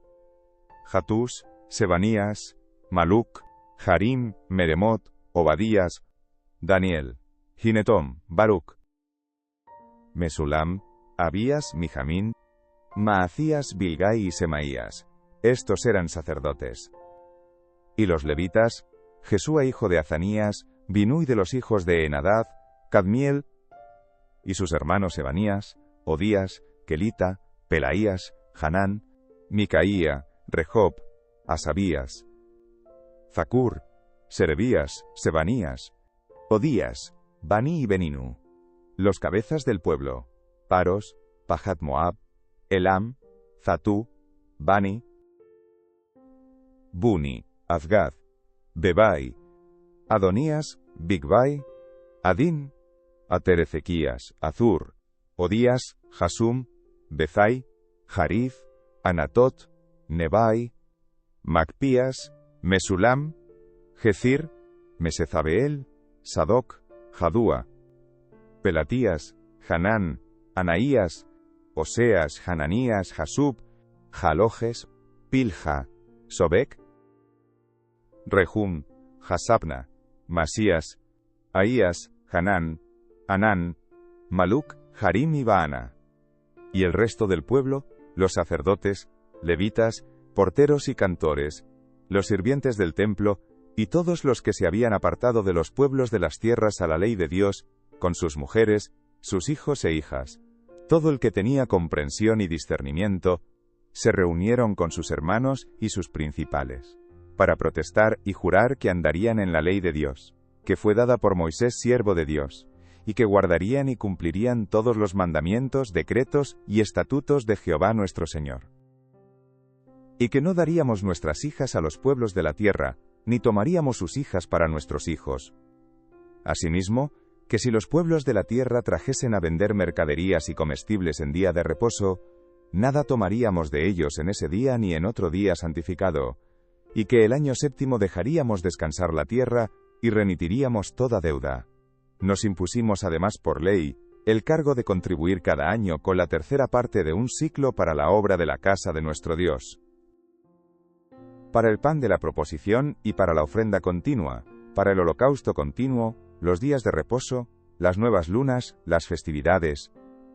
Hatús, Sebanías, Maluc, Harim, Meremot, Obadías, Daniel, Ginetom, Baruc, Mesulam, Abías, Mijamín, Maacías, Bilgai y Semaías. Estos eran sacerdotes. Y los levitas, Jesúa hijo de Azanías, Binui de los hijos de Enadad, Cadmiel, y sus hermanos Ebanías, Odías, Kelita, Pelaías, Hanán, Micaía, Rehob, Asabías, Zacur, Serebías, Sebanías, Odías, Bani y Beninu. Los cabezas del pueblo, Paros, Pahat Moab, Elam, Zatú, Bani, Buni, Azgad, Bebai, Adonías, Bigvai, Adín, Aterezequías, Azur, Odías, Jasum, Bezai, Jarif, Anatot, Nebai, Macpías, Mesulam, Jezir, Mesezabeel, Sadoc, Jadúa, Pelatías, Hanán, Anaías, Oseas, Hananías, Jasub, Jalojes, Pilja, Sobek, Rehum, Hasabna, Masías, Ahías, Hanán, Anán, Maluc, Harim y Baana. Y el resto del pueblo, los sacerdotes, levitas, porteros y cantores, los sirvientes del templo, y todos los que se habían apartado de los pueblos de las tierras a la ley de Dios, con sus mujeres, sus hijos e hijas, todo el que tenía comprensión y discernimiento, se reunieron con sus hermanos y sus principales, para protestar y jurar que andarían en la ley de Dios, que fue dada por Moisés siervo de Dios, y que guardarían y cumplirían todos los mandamientos, decretos y estatutos de Jehová nuestro Señor. Y que no daríamos nuestras hijas a los pueblos de la tierra, ni tomaríamos sus hijas para nuestros hijos. Asimismo, que si los pueblos de la tierra trajesen a vender mercaderías y comestibles en día de reposo, nada tomaríamos de ellos en ese día ni en otro día santificado, y que el año séptimo dejaríamos descansar la tierra y remitiríamos toda deuda. Nos impusimos además por ley el cargo de contribuir cada año con la tercera parte de un siclo para la obra de la casa de nuestro Dios, para el pan de la proposición y para la ofrenda continua, para el holocausto continuo, los días de reposo, las nuevas lunas, las festividades,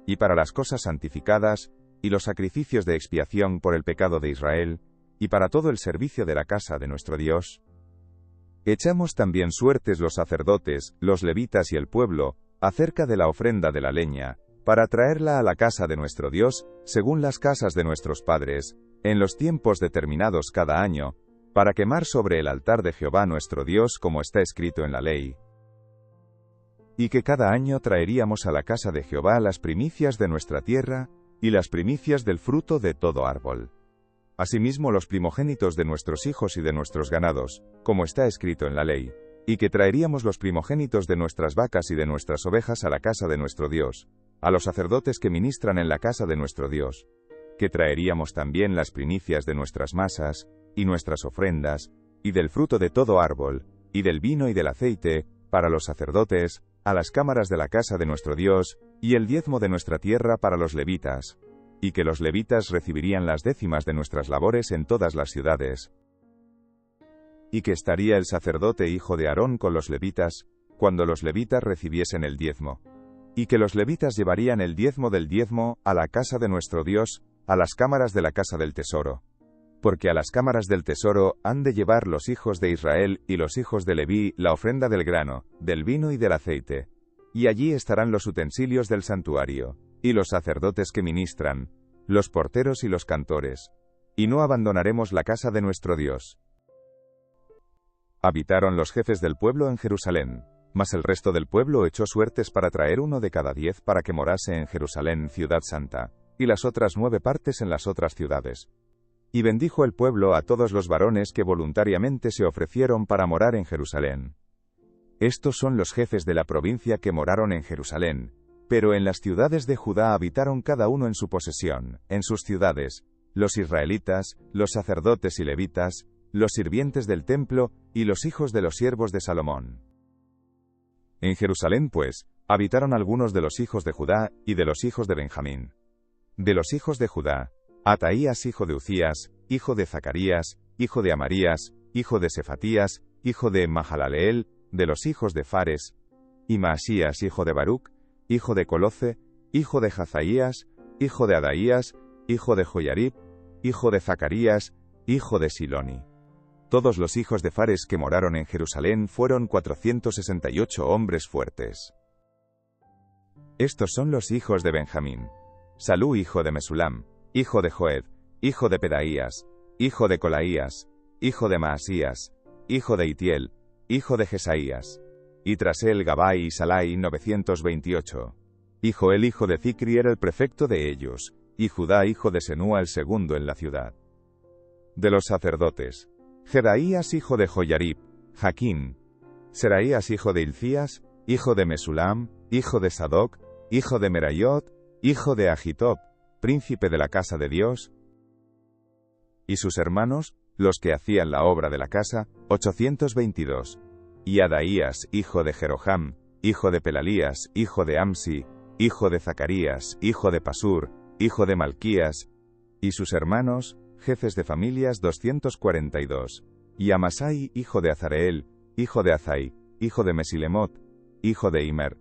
y para las cosas santificadas, y los sacrificios de expiación por el pecado de Israel, y para todo el servicio de la casa de nuestro Dios. Echamos también suertes los sacerdotes, los levitas y el pueblo, acerca de la ofrenda de la leña, para traerla a la casa de nuestro Dios, según las casas de nuestros padres, en los tiempos determinados cada año, para quemar sobre el altar de Jehová nuestro Dios como está escrito en la ley. Y que cada año traeríamos a la casa de Jehová las primicias de nuestra tierra, y las primicias del fruto de todo árbol. Asimismo los primogénitos de nuestros hijos y de nuestros ganados, como está escrito en la ley, y que traeríamos los primogénitos de nuestras vacas y de nuestras ovejas a la casa de nuestro Dios, a los sacerdotes que ministran en la casa de nuestro Dios, que traeríamos también las primicias de nuestras masas, y nuestras ofrendas, y del fruto de todo árbol, y del vino y del aceite, para los sacerdotes, a las cámaras de la casa de nuestro Dios, y el diezmo de nuestra tierra para los levitas, y que los levitas recibirían las décimas de nuestras labores en todas las ciudades, y que estaría el sacerdote hijo de Aarón con los levitas, cuando los levitas recibiesen el diezmo, y que los levitas llevarían el diezmo del diezmo a la casa de nuestro Dios, a las cámaras de la casa del tesoro. Porque a las cámaras del tesoro han de llevar los hijos de Israel y los hijos de Leví la ofrenda del grano, del vino y del aceite. Y allí estarán los utensilios del santuario, y los sacerdotes que ministran, los porteros y los cantores. Y no abandonaremos la casa de nuestro Dios. Habitaron los jefes del pueblo en Jerusalén, mas el resto del pueblo echó suertes para traer 1 de cada 10 para que morase en Jerusalén, ciudad santa, y las otras 9 partes en las otras ciudades. Y bendijo el pueblo a todos los varones que voluntariamente se ofrecieron para morar en Jerusalén. Estos son los jefes de la provincia que moraron en Jerusalén, Pero en las ciudades de Judá habitaron cada uno en su posesión, en sus ciudades, los israelitas, los sacerdotes y levitas, los sirvientes del templo y los hijos de los siervos de Salomón. En Jerusalén, pues, habitaron algunos de los hijos de Judá y de los hijos de Benjamín. De los hijos de Judá, Ataías hijo de Ucías, hijo de Zacarías, hijo de Amarías, hijo de Sefatías, hijo de Mahalaleel, de los hijos de Fares, y Maasías hijo de Baruc, hijo de Coloce, hijo de Jazaías, hijo de Adaías, hijo de Joyarib, hijo de Zacarías, hijo de Siloni. Todos los hijos de Fares que moraron en Jerusalén fueron 468 hombres fuertes. Estos son los hijos de Benjamín: Salú hijo de Mesulam, hijo de Joed, hijo de Pedaías, hijo de Colaías, hijo de Maasías, hijo de Itiel, hijo de Jesaías, y tras él Gabai y Salai 928. Y Joel hijo de Zicri era el prefecto de ellos, y Judá hijo de Senúa el segundo en la ciudad. De los sacerdotes: Jedaías hijo de Joyarib, Jaquín, Seraías hijo de Hilcías, hijo de Mesulam, hijo de Sadoc, hijo de Merayot, hijo de Agitob, príncipe de la casa de Dios, y sus hermanos, los que hacían la obra de la casa, 822. Y Adaías, hijo de Jeroham, hijo de Pelalías, hijo de Amsi, hijo de Zacarías, hijo de Pasur, hijo de Malquías, y sus hermanos, jefes de familias 242. Y Amasai, hijo de Azareel, hijo de Azai, hijo de Mesilemot, hijo de Imer,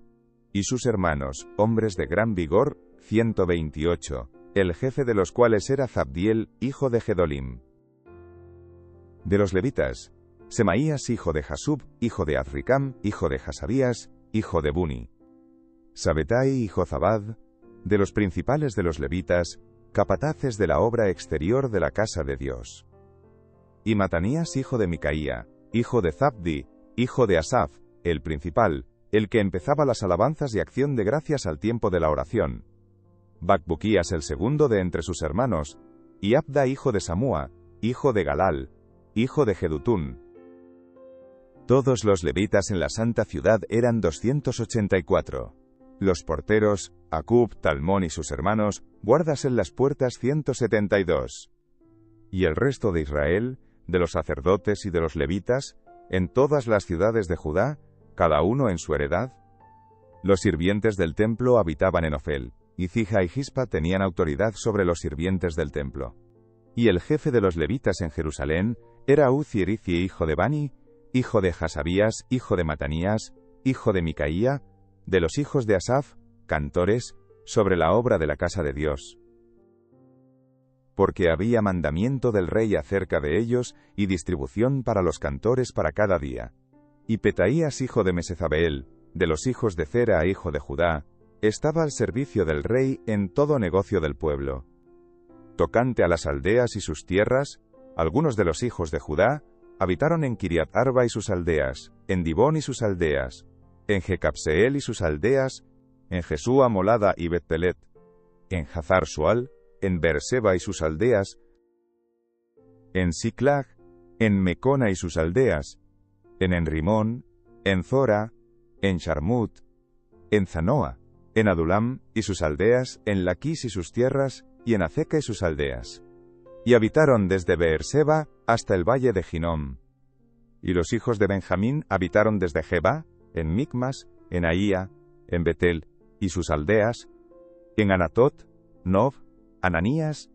y sus hermanos, hombres de gran vigor, 128, el jefe de los cuales era Zabdiel, hijo de Gedolim. De los levitas: Semaías hijo de Jasub, hijo de Azricam, hijo de Hasabías, hijo de Buni. Sabetai y Jozabad. De los principales de los levitas, capataces de la obra exterior de la casa de Dios. Y Matanías hijo de Micaía, hijo de Zabdi, hijo de Asaf, el principal, el que empezaba las alabanzas y acción de gracias al tiempo de la oración. Bacbuquías el segundo de entre sus hermanos, y Abda hijo de Samúa, hijo de Galal, hijo de Jedutún. Todos los levitas en la santa ciudad eran 284. Los porteros, Acub, Talmón y sus hermanos, guardas en las puertas 172. Y el resto de Israel, de los sacerdotes y de los levitas, en todas las ciudades de Judá, cada uno en su heredad. Los sirvientes del templo habitaban en Ofel, y Zija y Gispa tenían autoridad sobre los sirvientes del templo. Y el jefe de los levitas en Jerusalén era Uzierici hijo de Bani, hijo de Hasabías, hijo de Matanías, hijo de Micaía, de los hijos de Asaf, cantores, sobre la obra de la casa de Dios. Porque había mandamiento del rey acerca de ellos, y distribución para los cantores para cada día. Y Petaías hijo de Mesezabeel, de los hijos de Zera hijo de Judá, estaba al servicio del rey en todo negocio del pueblo. Tocante a las aldeas y sus tierras, algunos de los hijos de Judá habitaron en Kiriat Arba y sus aldeas, en Dibón y sus aldeas, en Jecapseel y sus aldeas, en Jesúa Molada y Bet-Pelet, en Hazar Sual, en Beerseba y sus aldeas, en Siclag, en Mecona y sus aldeas, en Enrimón, en Zora, en Sharmut, en Zanoa, en Adulam y sus aldeas, en Laquis y sus tierras, y en Azeca y sus aldeas. Y habitaron desde Beerseba hasta el valle de Ginom. Y los hijos de Benjamín habitaron desde Geba, en Micmas, en Ahía, en Betel y sus aldeas, en Anatot, Nob, Ananías,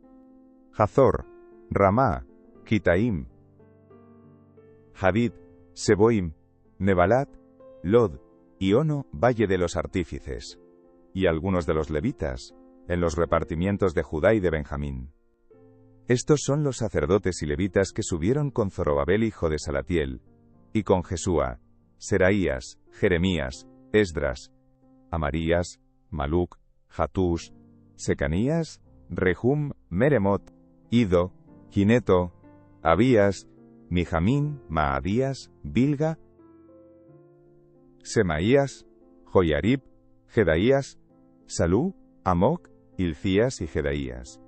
Hazor, Ramá, Gitaim, Hadid, Seboim, Nebalat, Lod, y Ono, valle de los artífices. Y algunos de los levitas, en los repartimientos de Judá y de Benjamín. Estos son los sacerdotes y levitas que subieron con Zorobabel hijo de Salatiel, y con Jesúa, Seraías, Jeremías, Esdras, Amarías, Maluc, Jatús, Secanías, Rehum, Meremot, Ido, Gineto, Abías, Mijamín, Maadías, Bilga, Semaías, Joyarib, Jedaías, Salú, Amoc, Hilcías y Jedaías.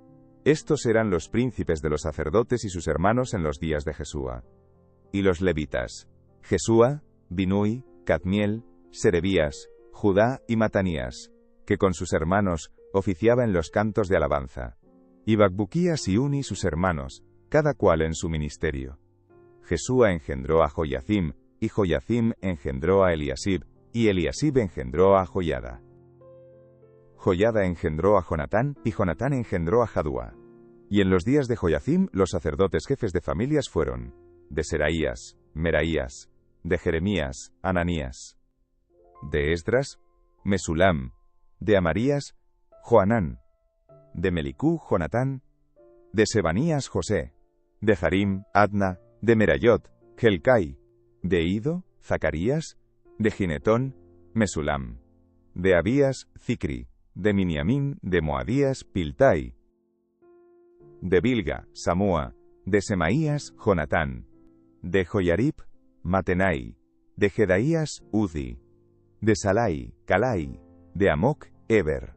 Estos eran los príncipes de los sacerdotes y sus hermanos en los días de Jesúa. Y los levitas: Jesúa, Binui, Cadmiel, Serebías, Judá y Matanías. que con sus hermanos, oficiaba en los cantos de alabanza. Y Bacbuquías y Uni sus hermanos, cada cual en su ministerio. Jesúa engendró a Joiacim, y Joiacim engendró a Eliasib, y Eliasib engendró a Joiada. Joiada engendró a Jonatán, y Jonatán engendró a Jadúa. Y en los días de Joiacim, los sacerdotes jefes de familias fueron: de Seraías, Meraías; de Jeremías, Ananías; de Esdras, Mesulam; de Amarías, Joanán; de Melicú, Jonatán; de Sebanías, José; de Jarim, Adna; de Merayot, Helcai; de Ido, Zacarías; de Ginetón, Mesulam; de Abías, Zicri; de Miniamín, de Moadías, Piltai; de Bilga, Samúa; de Semaías, Jonatán; de Joiarib, Matenai; de Jedaías, Uzi; de Salai, Calai; de Amoc, Eber;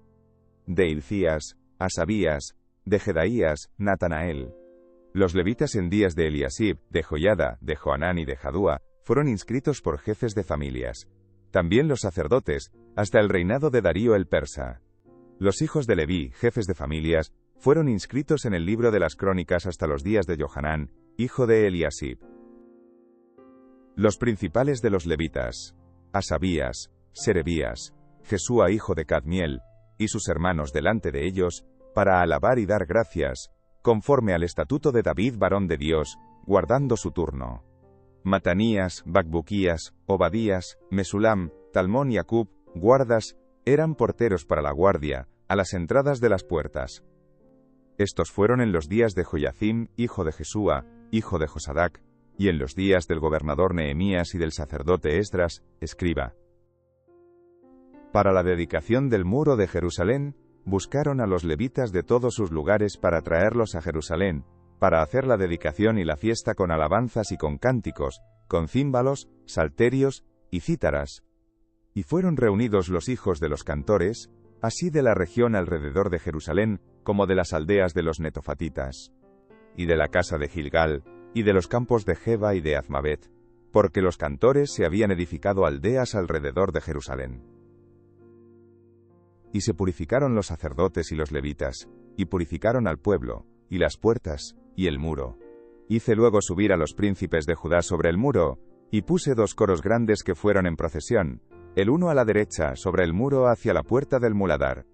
de Hilcías, Asabías; de Jedaías, Natanael. Los levitas en días de Eliasib, de Joiada, de Joanán y de Jadúa, fueron inscritos por jefes de familias. También los sacerdotes, hasta el reinado de Darío el persa. Los hijos de Leví, jefes de familias, fueron inscritos en el libro de las crónicas hasta los días de Johanán, hijo de Eliasib. Los principales de los levitas: Asabías, Serebías, Jesúa hijo de Cadmiel, y sus hermanos delante de ellos, para alabar y dar gracias, conforme al estatuto de David varón de Dios, guardando su turno. Matanías, Bacbuquías, Obadías, Mesulam, Talmón y Acub, guardas, eran porteros para la guardia, a las entradas de las puertas. Estos fueron en los días de Joiacim, hijo de Jesúa, hijo de Josadac, y en los días del gobernador Nehemías y del sacerdote Esdras, escriba. Para la dedicación del muro de Jerusalén, buscaron a los levitas de todos sus lugares para traerlos a Jerusalén, para hacer la dedicación y la fiesta con alabanzas y con cánticos, con címbalos, salterios y cítaras. Y fueron reunidos los hijos de los cantores, así de la región alrededor de Jerusalén, como de las aldeas de los netofatitas, y de la casa de Gilgal, y de los campos de Geba y de Azmavet, porque los cantores se habían edificado aldeas alrededor de Jerusalén. Y se purificaron los sacerdotes y los levitas, y purificaron al pueblo, y las puertas, y el muro. Hice luego subir a los príncipes de Judá sobre el muro, y puse 2 coros grandes que fueron en procesión, el uno a la derecha sobre el muro hacia la puerta del muladar.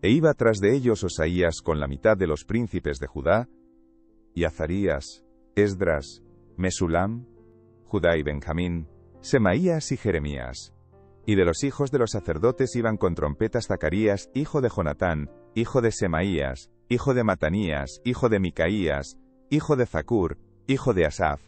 E iba tras de ellos Osaías con la mitad de los príncipes de Judá, y Azarías, Esdras, Mesulam, Judá y Benjamín, Semaías y Jeremías. Y de los hijos de los sacerdotes iban con trompetas Zacarías, hijo de Jonatán, hijo de Semaías, hijo de Matanías, hijo de Micaías, hijo de Zacur, hijo de Asaf.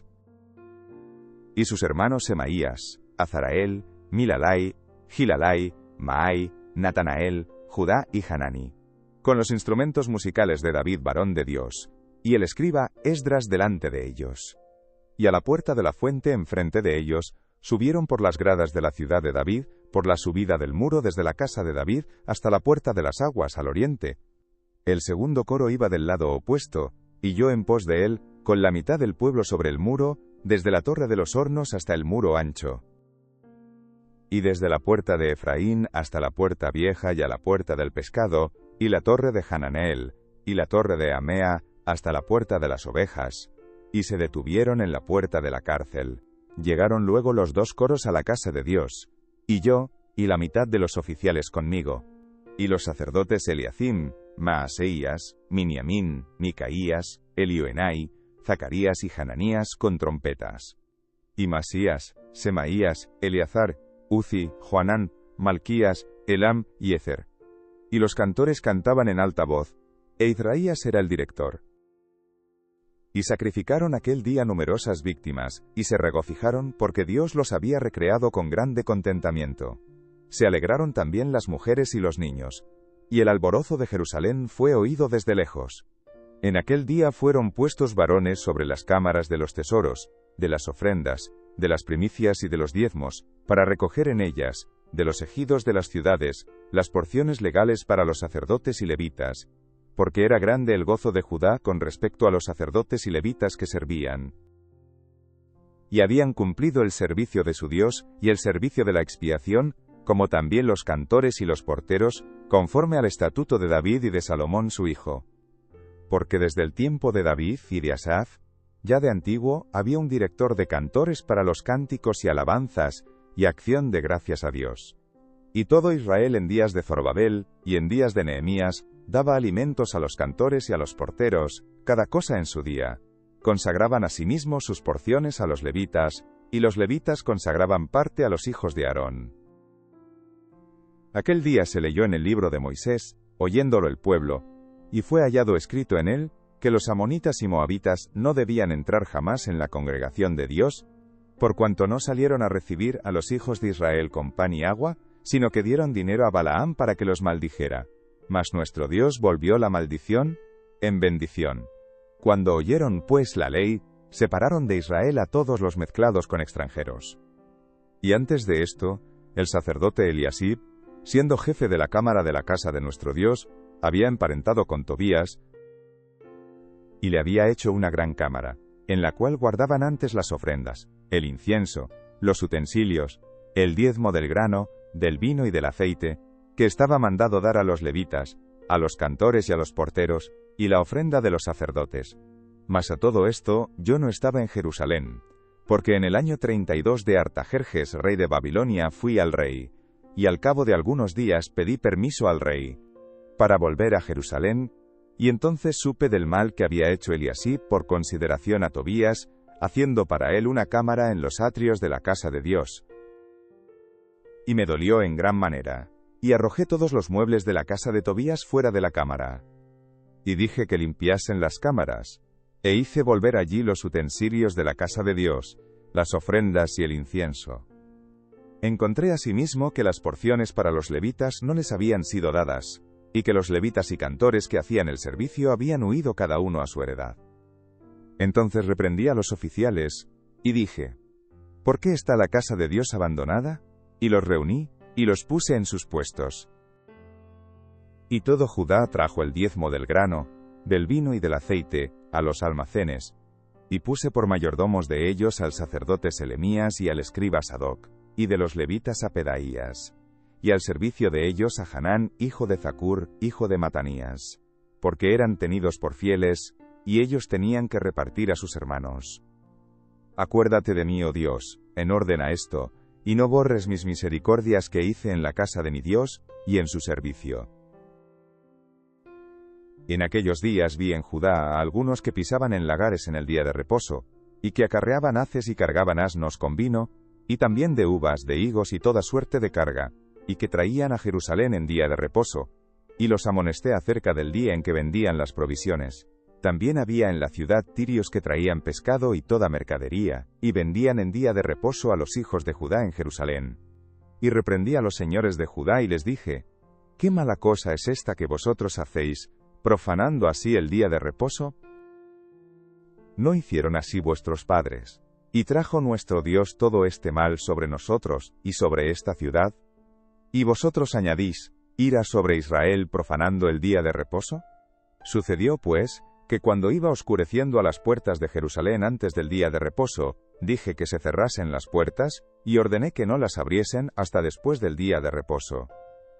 Y sus hermanos Semaías, Azarael, Milalai, Gilalai, Maai, Natanael, Judá y Hanani. Con los instrumentos musicales de David varón de Dios, y el escriba Esdras delante de ellos. Y a la puerta de la fuente enfrente de ellos, subieron por las gradas de la ciudad de David, por la subida del muro desde la casa de David hasta la puerta de las aguas al oriente. El segundo coro iba del lado opuesto, y yo en pos de él, con la mitad del pueblo sobre el muro, desde la torre de los hornos hasta el muro ancho. Y desde la puerta de Efraín hasta la puerta vieja y a la puerta del pescado, y la torre de Hananeel, y la torre de Amea, hasta la puerta de las ovejas, y se detuvieron en la puerta de la cárcel. Llegaron luego los 2 coros a la casa de Dios, y yo, y la mitad de los oficiales conmigo, y los sacerdotes Eliacim, Maaseías, Miniamín, Micaías, Elioenai, Zacarías y Hananías con trompetas. Y Masías, Semaías, Eleazar, Uzi, Joanán, Malquías, Elam y Ezer. Y los cantores cantaban en alta voz, e Israías era el director. Y sacrificaron aquel día numerosas víctimas, y se regocijaron porque Dios los había recreado con grande contentamiento. Se alegraron también las mujeres y los niños. Y el alborozo de Jerusalén fue oído desde lejos. En aquel día fueron puestos varones sobre las cámaras de los tesoros, de las ofrendas, de las primicias y de los diezmos, para recoger en ellas, de los ejidos de las ciudades, las porciones legales para los sacerdotes y levitas, porque era grande el gozo de Judá con respecto a los sacerdotes y levitas que servían. Y habían cumplido el servicio de su Dios y el servicio de la expiación, como también los cantores y los porteros, conforme al estatuto de David y de Salomón su hijo. Porque desde el tiempo de David y de Asaf, ya de antiguo, había un director de cantores para los cánticos y alabanzas, y acción de gracias a Dios. Y todo Israel en días de Zorobabel, y en días de Nehemías, daba alimentos a los cantores y a los porteros, cada cosa en su día. Consagraban asimismo sus porciones a los levitas, y los levitas consagraban parte a los hijos de Aarón. Aquel día se leyó en el libro de Moisés, oyéndolo el pueblo, y fue hallado escrito en él, que los amonitas y moabitas no debían entrar jamás en la congregación de Dios, por cuanto no salieron a recibir a los hijos de Israel con pan y agua, sino que dieron dinero a Balaam para que los maldijera. Mas nuestro Dios volvió la maldición en bendición. Cuando oyeron pues la ley, separaron de Israel a todos los mezclados con extranjeros. Y antes de esto, el sacerdote Eliasib, siendo jefe de la cámara de la casa de nuestro Dios, había emparentado con Tobías, y le había hecho una gran cámara, en la cual guardaban antes las ofrendas, el incienso, los utensilios, el diezmo del grano, del vino y del aceite, que estaba mandado dar a los levitas, a los cantores y a los porteros, y la ofrenda de los sacerdotes. Mas a todo esto yo no estaba en Jerusalén, porque en el año 32 de Artajerjes, rey de Babilonia, fui al rey, y al cabo de algunos días pedí permiso al rey, para volver a Jerusalén, y entonces supe del mal que había hecho Eliasib por consideración a Tobías, haciendo para él una cámara en los atrios de la casa de Dios. Y me dolió en gran manera, y arrojé todos los muebles de la casa de Tobías fuera de la cámara. Y dije que limpiasen las cámaras, e hice volver allí los utensilios de la casa de Dios, las ofrendas y el incienso. Encontré asimismo que las porciones para los levitas no les habían sido dadas, y que los levitas y cantores que hacían el servicio habían huido cada uno a su heredad. Entonces reprendí a los oficiales, y dije, ¿por qué está la casa de Dios abandonada? Y los reuní, y los puse en sus puestos. Y todo Judá trajo el diezmo del grano, del vino y del aceite, a los almacenes, y puse por mayordomos de ellos al sacerdote Selemías y al escriba Sadoc, y de los levitas a Pedaías, y al servicio de ellos a Hanán, hijo de Zacur, hijo de Matanías, porque eran tenidos por fieles, y ellos tenían que repartir a sus hermanos. Acuérdate de mí, oh Dios, en orden a esto, y no borres mis misericordias que hice en la casa de mi Dios, y en su servicio. En aquellos días vi en Judá a algunos que pisaban en lagares en el día de reposo, y que acarreaban haces y cargaban asnos con vino, y también de uvas, de higos y toda suerte de carga, y que traían a Jerusalén en día de reposo, y los amonesté acerca del día en que vendían las provisiones. También había en la ciudad tirios que traían pescado y toda mercadería, y vendían en día de reposo a los hijos de Judá en Jerusalén. Y reprendí a los señores de Judá y les dije, ¿qué mala cosa es esta que vosotros hacéis, profanando así el día de reposo? ¿No hicieron así vuestros padres? ¿Y trajo nuestro Dios todo este mal sobre nosotros y sobre esta ciudad? ¿Y vosotros añadís, ira sobre Israel profanando el día de reposo? Sucedió, pues, que cuando iba oscureciendo a las puertas de Jerusalén antes del día de reposo, dije que se cerrasen las puertas, y ordené que no las abriesen hasta después del día de reposo.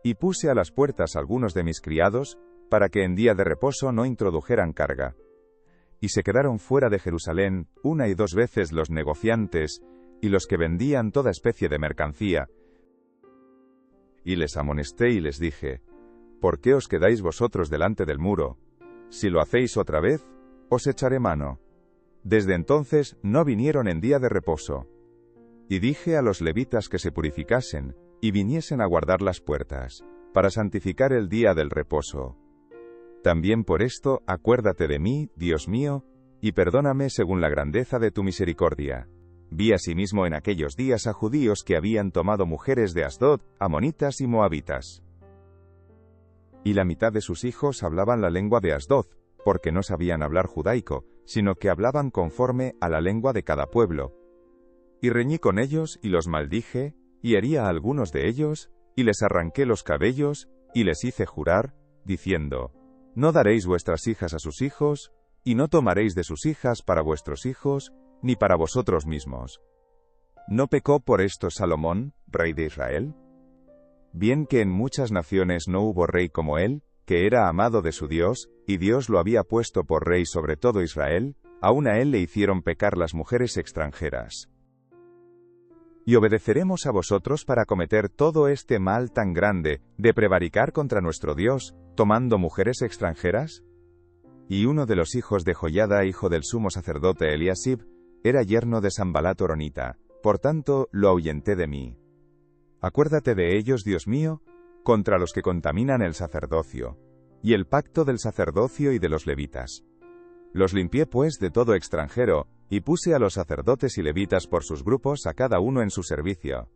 Y puse a las puertas algunos de mis criados, para que en día de reposo no introdujeran carga. Y se quedaron fuera de Jerusalén 1 y 2 veces los negociantes, y los que vendían toda especie de mercancía. Y les amonesté y les dije, ¿por qué os quedáis vosotros delante del muro? Si lo hacéis otra vez, os echaré mano. Desde entonces no vinieron en día de reposo. Y dije a los levitas que se purificasen, y viniesen a guardar las puertas, para santificar el día del reposo. También por esto, acuérdate de mí, Dios mío, y perdóname según la grandeza de tu misericordia. Vi asimismo en aquellos días a judíos que habían tomado mujeres de Asdod, amonitas y moabitas. Y la mitad de sus hijos hablaban la lengua de Asdod, porque no sabían hablar judaico, sino que hablaban conforme a la lengua de cada pueblo. Y reñí con ellos, y los maldije, y herí a algunos de ellos, y les arranqué los cabellos, y les hice jurar, diciendo, no daréis vuestras hijas a sus hijos, y no tomaréis de sus hijas para vuestros hijos, ni para vosotros mismos. ¿No pecó por esto Salomón, rey de Israel? bien que en muchas naciones no hubo rey como él, que era amado de su Dios, y Dios lo había puesto por rey sobre todo Israel, aún a él le hicieron pecar las mujeres extranjeras. ¿Y obedeceremos a vosotros para cometer todo este mal tan grande, de prevaricar contra nuestro Dios, tomando mujeres extranjeras? Y uno de los hijos de Joiada, hijo del sumo sacerdote Eliasib, era yerno de Sanbalat horonita, por tanto, lo ahuyenté de mí. Acuérdate de ellos, Dios mío, contra los que contaminan el sacerdocio, y el pacto del sacerdocio y de los levitas. Los limpié pues de todo extranjero, y puse a los sacerdotes y levitas por sus grupos a cada uno en su servicio.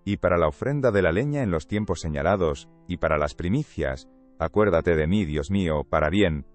Y para la ofrenda de la leña en los tiempos señalados, y para las primicias, acuérdate de mí, Dios mío, para bien,